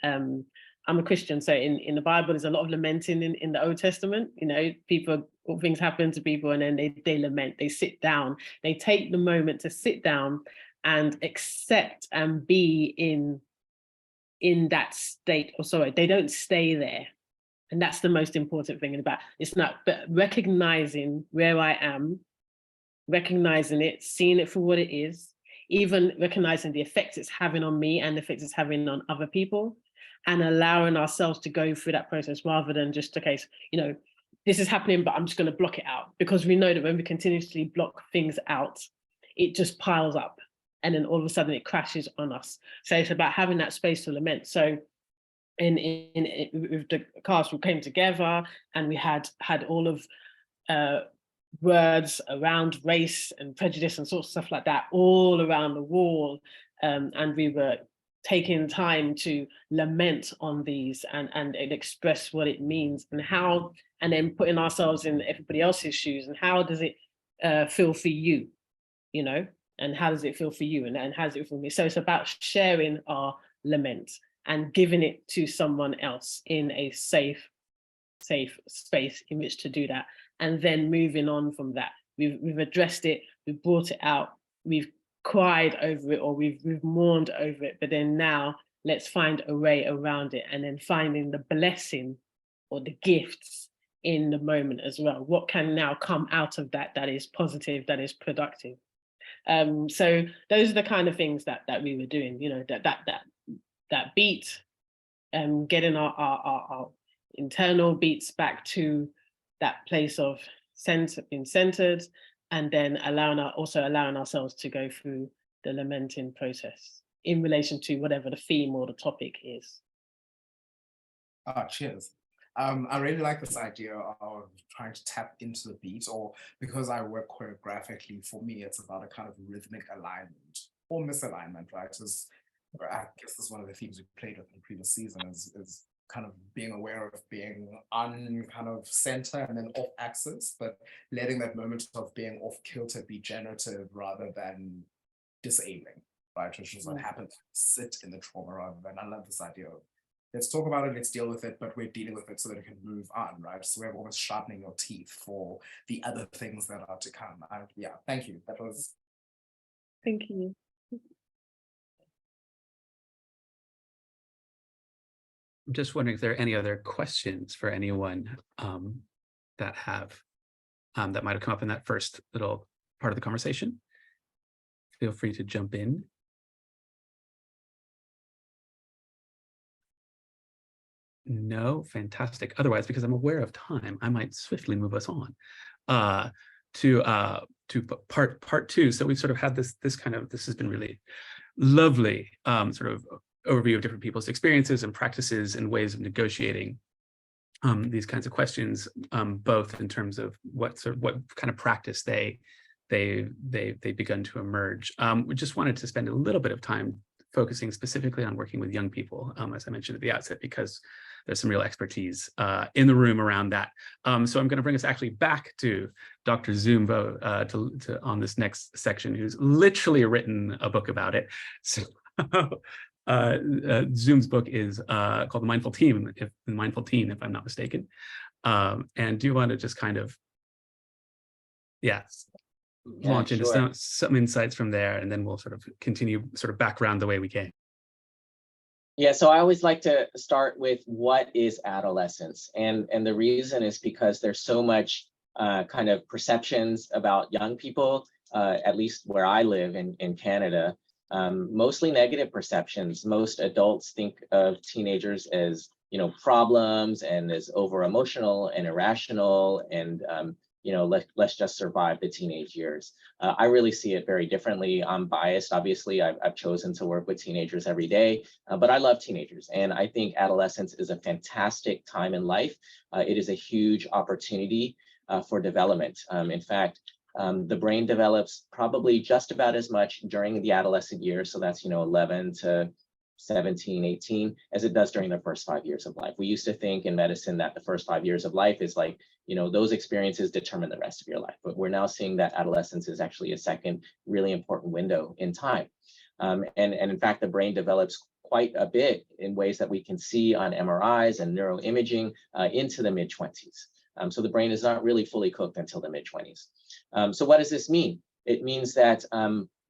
I'm a Christian, so in the Bible, there's a lot of lamenting in the Old Testament. Things happen to people, and then they lament. They sit down. They take the moment to sit down and accept and be in that state. Or sorry, they don't stay there, and that's the most important thing about it's not. But recognizing where I am, recognizing it, seeing it for what it is, even recognizing the effects it's having on me and the effects it's having on other people, and allowing ourselves to go through that process rather than just, okay, so, you know, this is happening, but I'm just going to block it out, because we know that when we continuously block things out, it just piles up and then all of a sudden it crashes on us. So it's about having that space to lament. So with the cast, we came together and we had all of words around race and prejudice and sorts of stuff like that all around the wall, and we were taking time to lament on these and express what it means and how, and then putting ourselves in everybody else's shoes and how does it feel for you, you know, and how does it feel for you, and how does it feel for me. So it's about sharing our lament and giving it to someone else in a safe space in which to do that, and then moving on from that. We've addressed it, we've brought it out, we've cried over it, or we've mourned over it, but then now let's find a way around it, and then finding the blessing or the gifts in the moment as well. What can now come out of that that is positive, that is productive? So those are the kind of things that we were doing, you know, that beat, getting our internal beats back to that place of being centered, and then also allowing ourselves to go through the lamenting process in relation to whatever the theme or the topic is. Cheers. I really like this idea of trying to tap into the beat, or because I work choreographically, for me, it's about a kind of rhythmic alignment or misalignment, right? I guess this is one of the themes we played with in the previous season, is kind of being aware of being on kind of center and then off axis, but letting that moment of being off kilter be generative rather than disabling, right? Which is what happens, sit in the trauma rather than, I love this idea of, let's talk about it, let's deal with it, but we're dealing with it so that it can move on, right? So we're almost sharpening your teeth for the other things that are to come. Yeah, thank you. That was... Thank you. I'm just wondering if there are any other questions for anyone that might have come up in that first little part of the conversation. Feel free to jump in. No, fantastic. Otherwise, because I'm aware of time, I might swiftly move us on to part two. So we've sort of had this has been really lovely sort of overview of different people's experiences and practices and ways of negotiating these kinds of questions, both in terms of what kind of practice they've begun to emerge. We just wanted to spend a little bit of time focusing specifically on working with young people, as I mentioned at the outset, because there's some real expertise in the room around that. So I'm going to bring us actually back to Dr. Dzung Vo on this next section, who's literally written a book about it. So Dzung's book is called The Mindful Teen, if I'm not mistaken. And do you want to just kind of, launch into some insights from there, and then we'll sort of continue sort of background the way we can. Yeah, so I always like to start with what is adolescence, and the reason is because there's so much kind of perceptions about young people, at least where I live in Canada, mostly negative perceptions. Most adults think of teenagers as, you know, problems and as over emotional and irrational and you know, let's just survive the teenage years. I really see it very differently. I'm biased, obviously. I've chosen to work with teenagers every day, but I love teenagers. And I think adolescence is a fantastic time in life. It is a huge opportunity for development. In fact, the brain develops probably just about as much during the adolescent years. So that's, you know, 11 to 17, 18, as it does during the first 5 years of life. We used to think in medicine that the first 5 years of life is like, you know, those experiences determine the rest of your life. But we're now seeing that adolescence is actually a second really important window in time. And in fact, the brain develops quite a bit in ways that we can see on MRIs and neuroimaging into the mid-20s. So the brain is not really fully cooked until the mid-20s. So what does this mean? It means that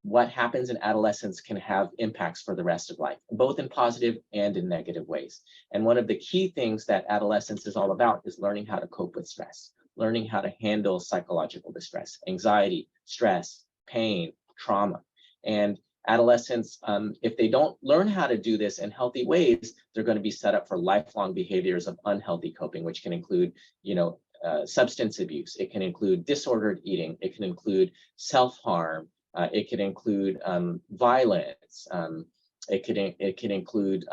what happens in adolescence can have impacts for the rest of life, both in positive and in negative ways. And one of the key things that adolescence is all about is learning how to cope with stress, learning how to handle psychological distress, anxiety, stress, pain, trauma. And adolescents, if they don't learn how to do this in healthy ways, they're going to be set up for lifelong behaviors of unhealthy coping, which can include, substance abuse. It can include disordered eating. It can include self-harm. It can include violence. It can include,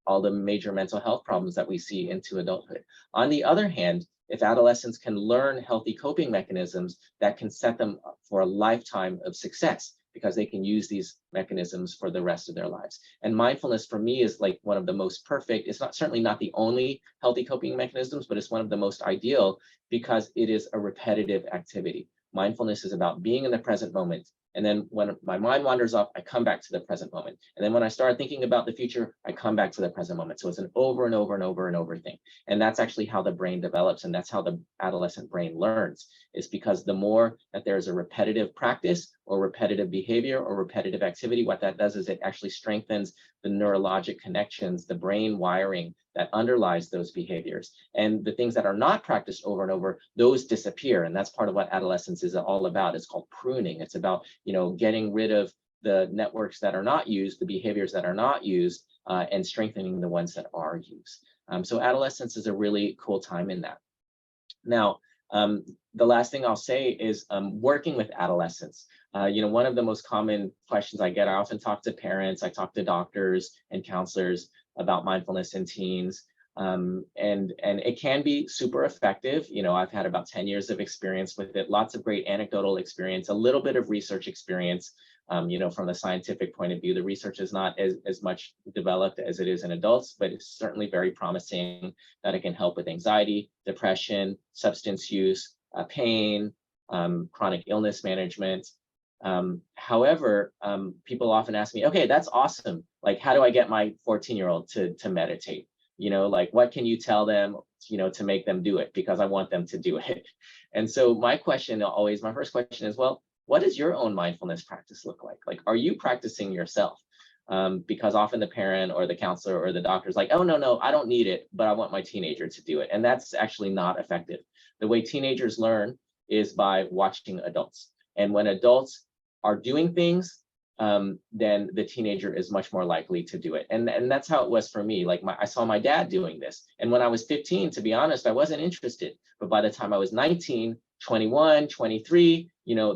all the major mental health problems that we see into adulthood. On the other hand, if adolescents can learn healthy coping mechanisms, that can set them up for a lifetime of success, because they can use these mechanisms for the rest of their lives. And mindfulness for me is like one of the most perfect, it's certainly not the only healthy coping mechanisms, but it's one of the most ideal because it is a repetitive activity. Mindfulness is about being in the present moment. And then when my mind wanders off, I come back to the present moment. And then when I start thinking about the future, I come back to the present moment. So it's an over and over and over and over thing. And that's actually how the brain develops. And that's how the adolescent brain learns, is because the more that there's a repetitive practice or repetitive behavior or repetitive activity, what that does is it actually strengthens the neurologic connections, the brain wiring that underlies those behaviors. And the things that are not practiced over and over, those disappear. And that's part of what adolescence is all about. It's called pruning. It's about, getting rid of the networks that are not used, the behaviors that are not used, and strengthening the ones that are used. So adolescence is a really cool time in that. Now, the last thing I'll say is working with adolescents. One of the most common questions I get, I often talk to parents, I talk to doctors and counselors about mindfulness in teens. And it can be super effective. I've had about 10 years of experience with it, lots of great anecdotal experience, a little bit of research experience. From the scientific point of view, the research is not as much developed as it is in adults, but it's certainly very promising that it can help with anxiety, depression, substance use, pain, chronic illness management. However, people often ask me, okay, that's awesome. Like, how do I get my 14-year-old to meditate? What can you tell them, to make them do it? Because I want them to do it. And so my first question is, well, what does your own mindfulness practice look like? Like, are you practicing yourself? Because often the parent or the counselor or the doctor is like, oh, no, I don't need it, but I want my teenager to do it. And that's actually not effective. The way teenagers learn is by watching adults. And when adults are doing things, then the teenager is much more likely to do it. And that's how it was for me. Like I saw my dad doing this. And when I was 15, to be honest, I wasn't interested. But by the time I was 19, 21, 23,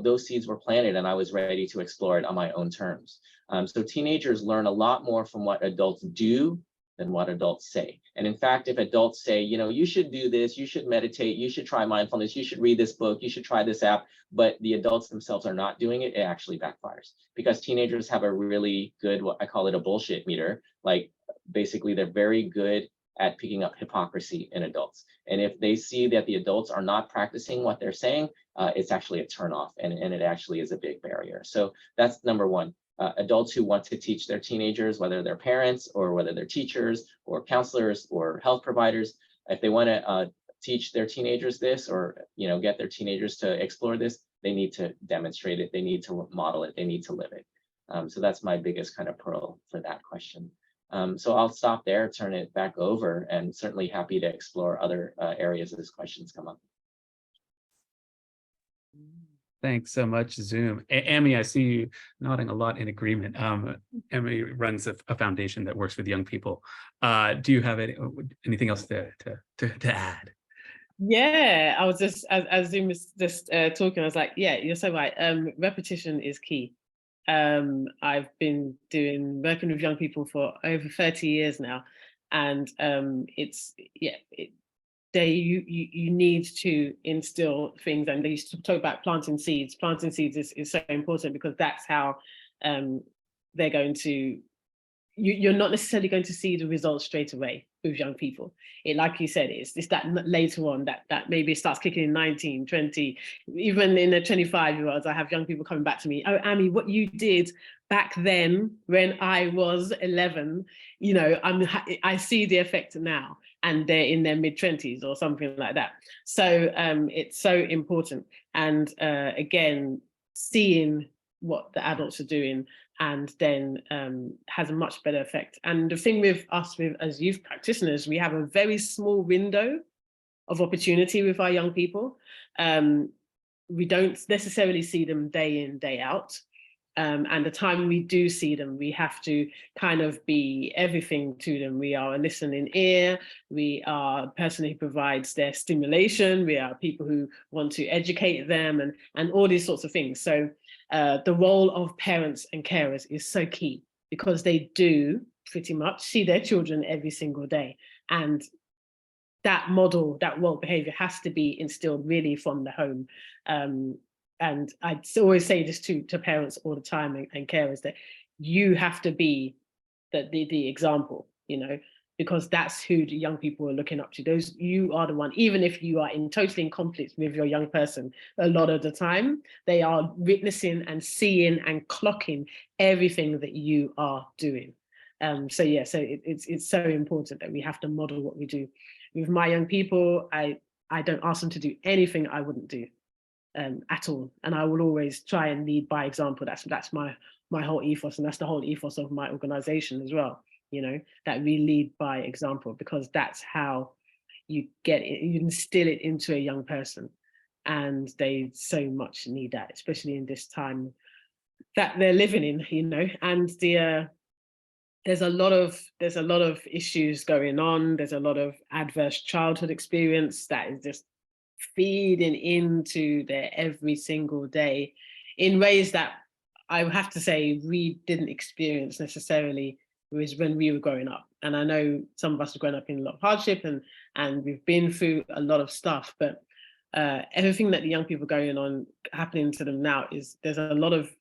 those seeds were planted and I was ready to explore it on my own terms. So teenagers learn a lot more from what adults do than what adults say. And in fact, if adults say, you should do this, you should meditate, you should try mindfulness, you should read this book, you should try this app, but the adults themselves are not doing it, it actually backfires. Because teenagers have a really good, what I call it, a bullshit meter. Like, basically, they're very good at picking up hypocrisy in adults. And if they see that the adults are not practicing what they're saying, it's actually a turnoff, and it actually is a big barrier. So that's number one. Adults who want to teach their teenagers, whether they're parents or whether they're teachers or counselors or health providers, if they want to teach their teenagers this, or get their teenagers to explore this, they need to demonstrate it, they need to model it, they need to live it. So that's my biggest kind of pearl for that question. So I'll stop there, turn it back over, and certainly happy to explore other areas as questions come up. Thanks so much, Zoom. Amie, I see you nodding a lot in agreement. Amie runs a foundation that works with young people. Do you have anything else to add? Yeah, I was just, as Zoom was just talking, I was like, yeah, you're so right. Repetition is key. I've been working with young people for over 30 years now, and you need to instill things. And they used to talk about planting seeds. Planting seeds is so important, because that's how they're going to, you're not necessarily going to see the results straight away with young people. Like you said, it's that later on that maybe it starts kicking in 19, 20, even in the 25-year-olds. I have young people coming back to me, oh, Amie, what you did back then when I was 11, I see the effect now, and they're in their mid-20s or something like that. So it's so important. And again, seeing what the adults are doing, and then has a much better effect. And the thing with us, as youth practitioners, we have a very small window of opportunity with our young people. We don't necessarily see them day in, day out. And the time we do see them, we have to kind of be everything to them. We are a listening ear, we are a person who provides their stimulation, we are people who want to educate them, and all these sorts of things. So the role of parents and carers is so key, because they do pretty much see their children every single day. And that model, that world behavior has to be instilled really from the home. And I always say this to parents all the time and carers, that you have to be the example, you know, because that's who the young people are looking up to. Those, you are the one, even if you are totally in conflict with your young person, a lot of the time, they are witnessing and seeing and clocking everything that you are doing. So yeah, so it's so important that we have to model what we do. With my young people, I don't ask them to do anything I wouldn't do. At all, and I will always try and lead by example. That's my whole ethos, and that's the whole ethos of my organization as well, you know, that we lead by example, because that's how you get it, you instill it into a young person, and they so much need that, especially in this time that they're living in, you know. And there's a lot of issues going on, there's a lot of adverse childhood experience that is just feeding into their every single day in ways that I would have to say we didn't experience necessarily when we were growing up. And I know some of us are growing up in a lot of hardship, and we've been through a lot of stuff, but everything that the young people going on happening to them now is, there's a lot of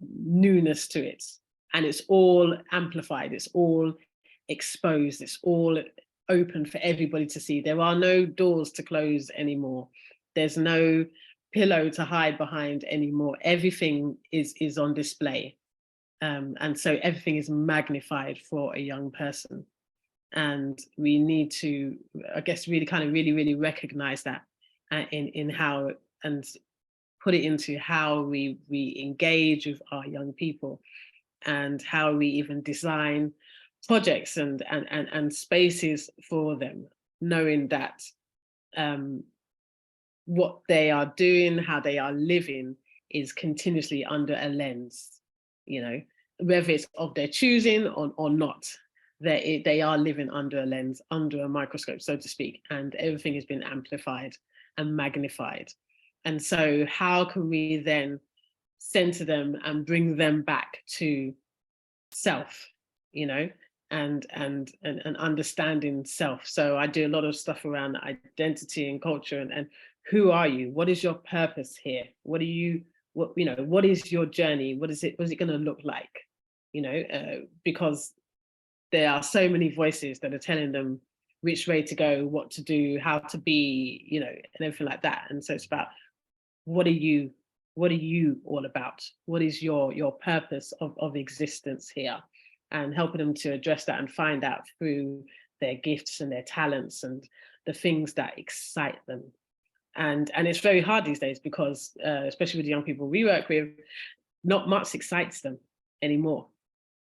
newness to it, and it's all amplified, it's all exposed, it's all open for everybody to see. There are no doors to close anymore. There's no pillow to hide behind anymore. Everything is on display. And so everything is magnified for a young person. And we need to, I guess, really recognize that in how, and put it into how we engage with our young people, and how we even design projects and spaces for them, knowing that what they are doing, how they are living, is continuously under a lens, you know, whether it's of their choosing or not, they are living under a lens, under a microscope, so to speak, and everything has been amplified and magnified. And so how can we then center them and bring them back to self, you know, and understanding self. So I do a lot of stuff around identity and culture, and who are you? What is your purpose here? What is your journey? What is it going to look like? You know, because there are so many voices that are telling them which way to go, what to do, how to be, you know, and everything like that. And so it's about, what are you all about? What is your purpose of existence here? And helping them to address that and find out through their gifts and their talents and the things that excite them. And it's very hard these days, because especially with the young people we work with, not much excites them anymore,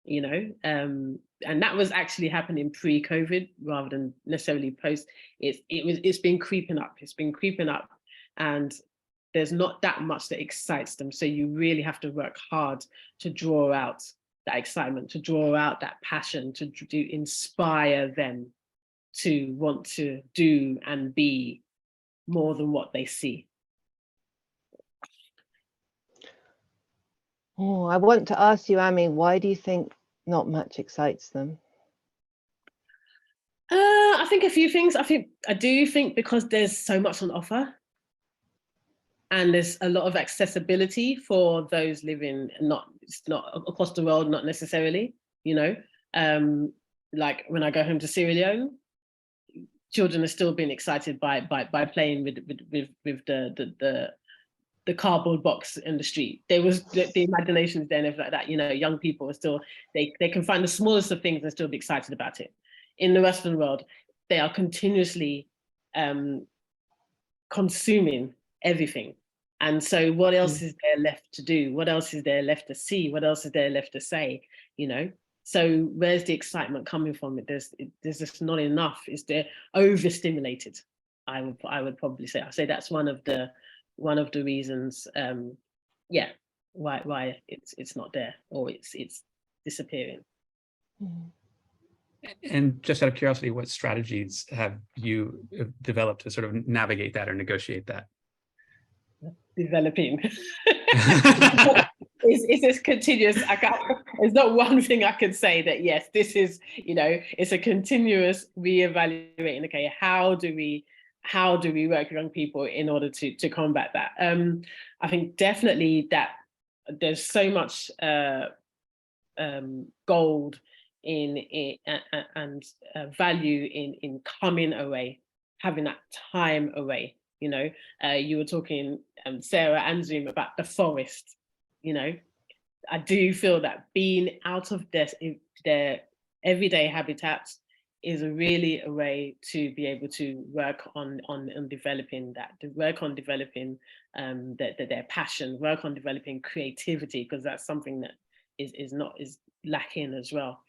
you know. And that was actually happening pre-COVID rather than necessarily post. It's been creeping up. It's been creeping up, and there's not that much that excites them. So you really have to work hard to draw out that excitement, to draw out that passion, to inspire them to want to do and be more than what they see. Oh, I want to ask you, Amie, why do you think not much excites them? I think a few things. I do think because there's so much on offer, and there's a lot of accessibility for those living not across the world, not necessarily, you know. Like when I go home to Sierra Leone, children are still being excited by playing with the cardboard box in the street. There was the imaginations there and everything like that, you know. Young people are still, they can find the smallest of things and still be excited about it. In the Western world, they are continuously consuming everything. And so what else is there left to do? What else is there left to see? What else is there left to say, you know? So where's the excitement coming from? There's just not enough. They're overstimulated, I would probably say. I say that's one of the reasons. Yeah, why it's not there, or it's disappearing. And just out of curiosity, what strategies have you developed to sort of navigate that or negotiate that? Developing. It's continuous. There's not one thing I can say that yes, this is, it's a continuous reevaluating. Okay, how do we work with young people in order to combat that? I think definitely that there's so much gold and value in coming away, having that time away. You were talking, Sarah and Zoom, about the forest. I do feel that being out of their everyday habitats is really a way to be able to work on developing that, to work on developing their passion, work on developing creativity, because that's something that is lacking as well.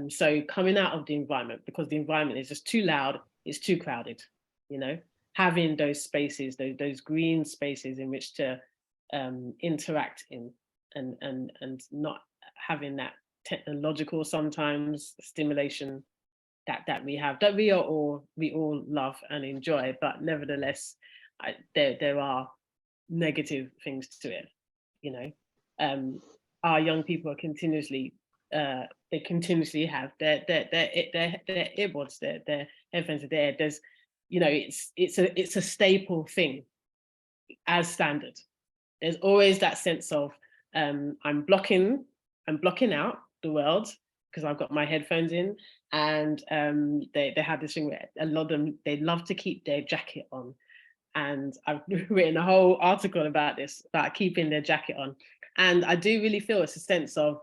So coming out of the environment, because the environment is just too loud, it's too crowded, having those spaces, those green spaces in which to interact in, and not having that technological sometimes stimulation that we have, that we all love and enjoy, but nevertheless there are negative things to it. Our young people are continuously they continuously have their earbuds, their headphones are there. There's, it's a staple thing as standard. There's always that sense of I'm blocking out the world because I've got my headphones in, and they have this thing where a lot of them, they love to keep their jacket on. And I've written a whole article about this, about keeping their jacket on. And I do really feel it's a sense of,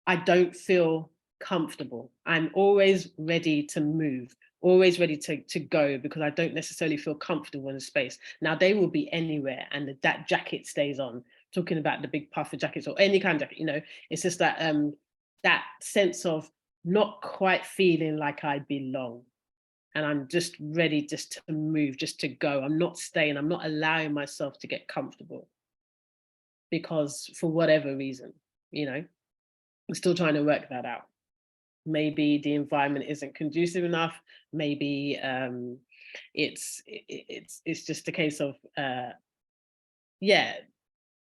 I don't feel comfortable. I'm always ready to move, always ready to go, because I don't necessarily feel comfortable in the space. Now they will be anywhere and that jacket stays on, talking about the big puffer jackets or any kind of jacket, it's just that that sense of not quite feeling like I belong. And I'm just ready just to move, just to go. I'm not staying, I'm not allowing myself to get comfortable because for whatever reason, I'm still trying to work that out. Maybe the environment isn't conducive enough. Maybe it's just a case of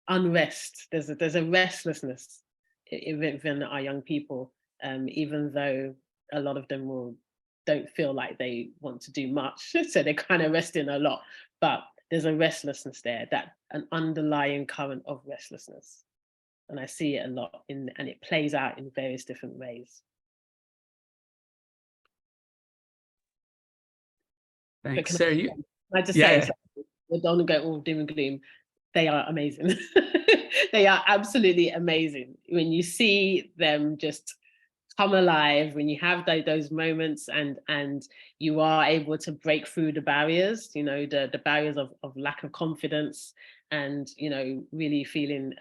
unrest. There's a restlessness within our young people, even though a lot of them don't feel like they want to do much, so they're kind of resting a lot. But there's a restlessness there, that an underlying current of restlessness. And I see it a lot and it plays out in various different ways. Thanks, Sarah. I just say, we don't go all doom and gloom. They are amazing. They are absolutely amazing. When you see them just come alive, when you have those moments and you are able to break through the barriers, the barriers of lack of confidence and, really feeling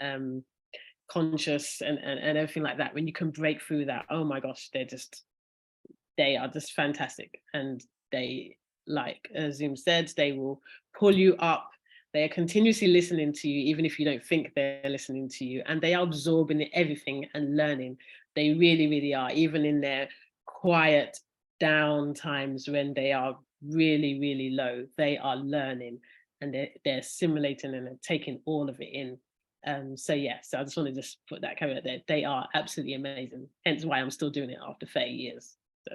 conscious and everything like that. When you can break through that, oh my gosh, they are just fantastic. And they, like Zoom said, they will pull you up. They are continuously listening to you, even if you don't think they're listening to you, and they are absorbing everything and learning. They really, really are, even in their quiet down times when they are really, really low, they are learning and they're assimilating and they're taking all of it in. So I just want to just put that caveat there. They are absolutely amazing. Hence why I'm still doing it after 30 years. So.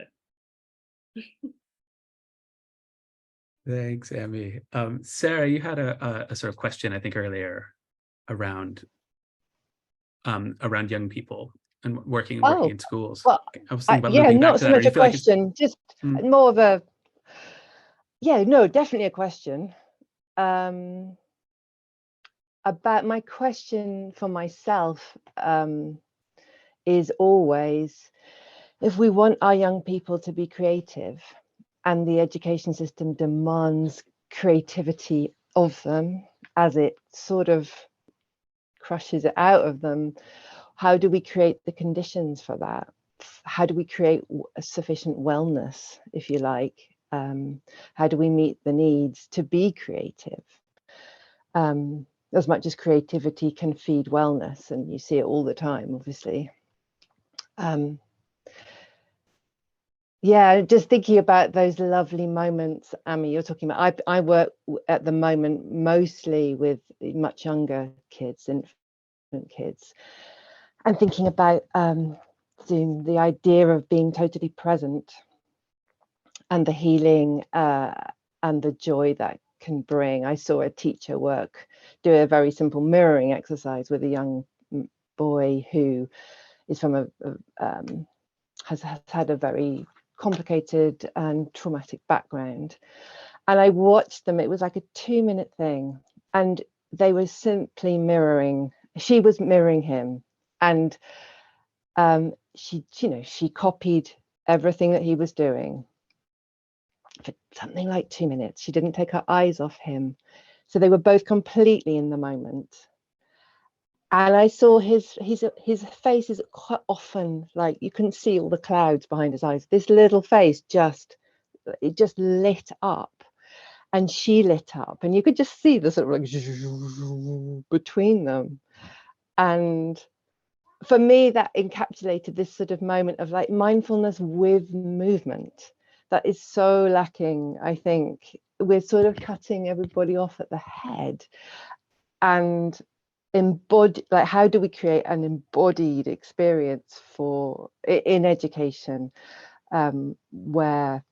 Thanks, Amie. Sarah, you had a sort of question, I think, earlier around young people and working in schools. Well, I was thinking about looping back not to so that. much a question, just more of a, definitely a question. About my question for myself is always, if we want our young people to be creative and the education system demands creativity of them as it sort of crushes it out of them, how do we create the conditions for that? How do we create a sufficient wellness, if you like? How do we meet the needs to be creative? as much as creativity can feed wellness, and you see it all the time, obviously. Yeah, just thinking about those lovely moments, Amie, you're talking about. I work at the moment mostly with much younger kids, infant kids, and thinking about Zoom, the idea of being totally present and the healing and the joy that can bring. I saw a teacher do a very simple mirroring exercise with a young boy who is from has had a very complicated and traumatic background, and I watched them. It was like a 2-minute thing, and they were simply mirroring. She was mirroring him, and she copied everything that he was doing for something like 2 minutes. She didn't take her eyes off him, so they were both completely in the moment. And I saw his face is quite often like you couldn't see all the clouds behind his eyes. This little face just lit up, and she lit up, and you could just see the sort of like between them. And for me, that encapsulated this sort of moment of like mindfulness with movement that is so lacking. I think we're sort of cutting everybody off at the head, and like, how do we create an embodied experience in education, where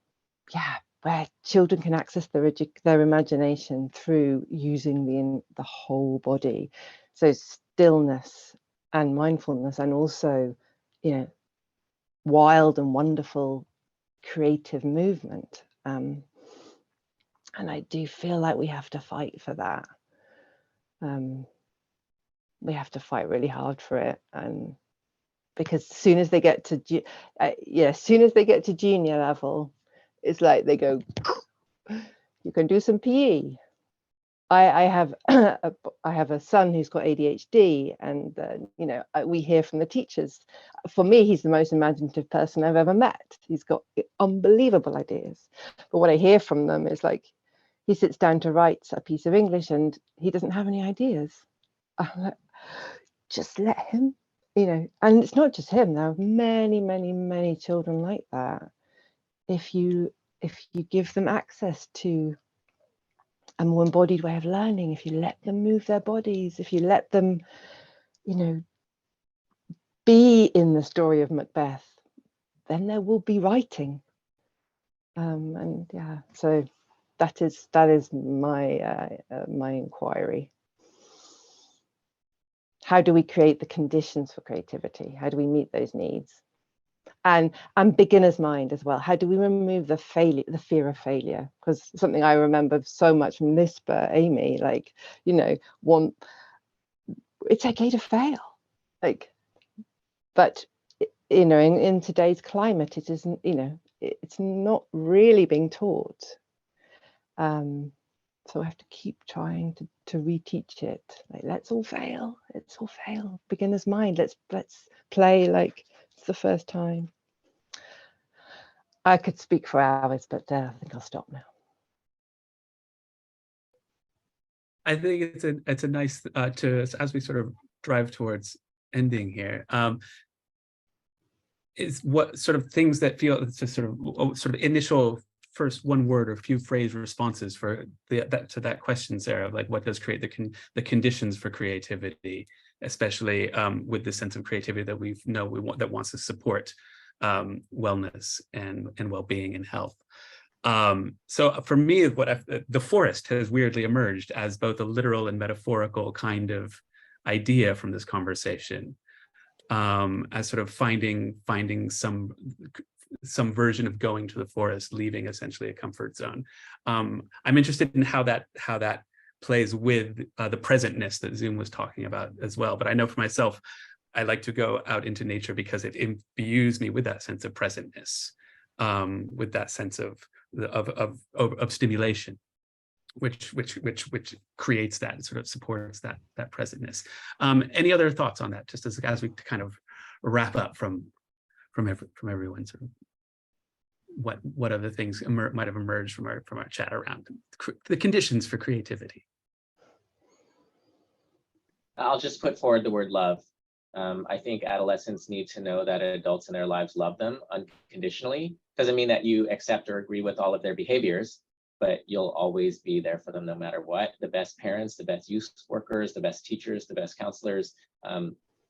children can access their imagination through using the whole body, so stillness and mindfulness, and also, wild and wonderful creative movement. And I do feel like we have to fight for that. We have to fight really hard for it, and because as soon as they get to junior level, it's like they go, you can do some PE. I have a son who's got ADHD, and we hear from the teachers. For me, he's the most imaginative person I've ever met. He's got unbelievable ideas, but what I hear from them is like, he sits down to write a piece of English and he doesn't have any ideas. I'm like, just let him, and it's not just him. There are many, many, many children like that. If you give them access to a more embodied way of learning, if you let them move their bodies, if you let them, be in the story of Macbeth, then there will be writing. And yeah, so that is my my inquiry. How do we create the conditions for creativity? How do we meet those needs? And beginner's mind as well. How do we remove the fear of failure? Because something I remember so much from Lisper, Amie, like, it's okay to fail. Like, but in today's climate, it isn't, it's not really being taught. So I have to keep trying to reteach it. Like, let's all fail. Let's all fail. Beginner's mind. Let's play like it's the first time. I could speak for hours, but I think I'll stop now. I think it's a nice as we sort of drive towards ending here. Is what sort of things that feel it's just sort of initial first one word or few phrase responses for that question, Sarah, of like, what does create the conditions for creativity, especially with the sense of creativity that we want, that wants to support wellness and well-being and health. So for me, the forest has weirdly emerged as both a literal and metaphorical kind of idea from this conversation, as sort of finding some version of going to the forest, leaving essentially a comfort zone. I'm interested in how that plays with the presentness that Zoom was talking about as well. But I know for myself, I like to go out into nature because it imbues me with that sense of presentness, with that sense of stimulation, which creates that, sort of supports that presentness. Any other thoughts on that, just as we kind of wrap up from everyone, sort of what other things might have emerged from our chat around the conditions for creativity? I'll just put forward the word love. I think adolescents need to know that adults in their lives love them unconditionally. Doesn't mean that you accept or agree with all of their behaviors, but you'll always be there for them no matter what. The best parents, the best youth workers, the best teachers, the best counselors,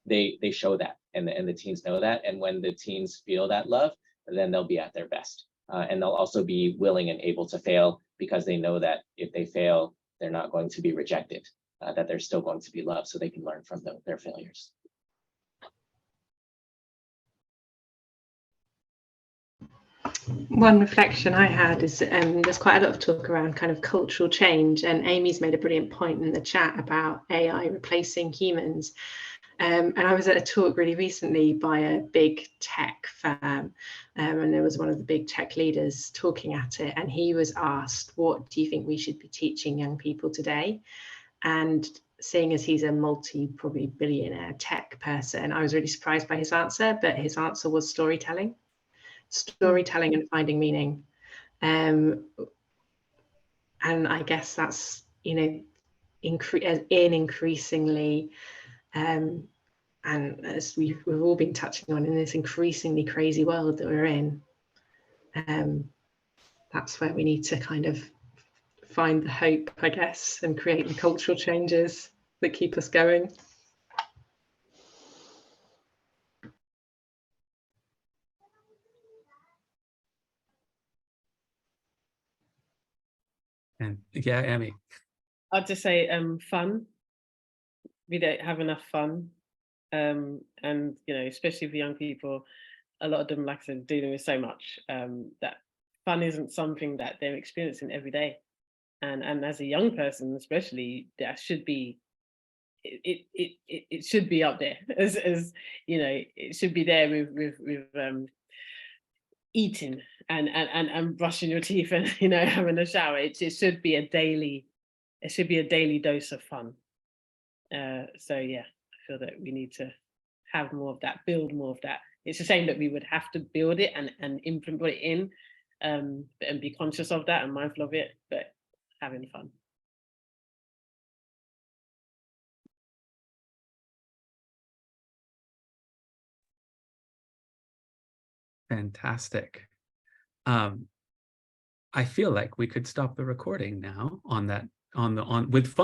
they show that, and the teens know that. And when the teens feel that love, then they'll be at their best. And they'll also be willing and able to fail, because they know that if they fail, they're not going to be rejected, that they're still going to be loved, so they can learn from their failures. One reflection I had is there's quite a lot of talk around kind of cultural change, and Amy's made a brilliant point in the chat about AI replacing humans. And I was at a talk really recently by a big tech firm, and there was one of the big tech leaders talking at it, and he was asked, what do you think we should be teaching young people today? And seeing as he's a probably billionaire tech person, I was really surprised by his answer, but his answer was storytelling and finding meaning. And I guess that's, you know, increasingly, and as we've all been touching on, in this increasingly crazy world that we're in, that's where we need to kind of find the hope, I guess, and create the cultural changes that keep us going. And yeah, Amie. I'd just say fun. We don't have enough fun. And, you know, especially for young people, a lot of them, like I said, dealing with so much, that fun isn't something that they're experiencing every day. And as a young person, especially, that should be, it should be up there as you know, it should be there with eating and brushing your teeth and, you know, having a shower. It should be a daily dose of fun. So yeah, I feel that we need to have more of that, build more of that. It's a shame that we would have to build it and implement it in, and be conscious of that and mindful of it, but having fun. Fantastic. I feel like we could stop the recording now on that, with fun.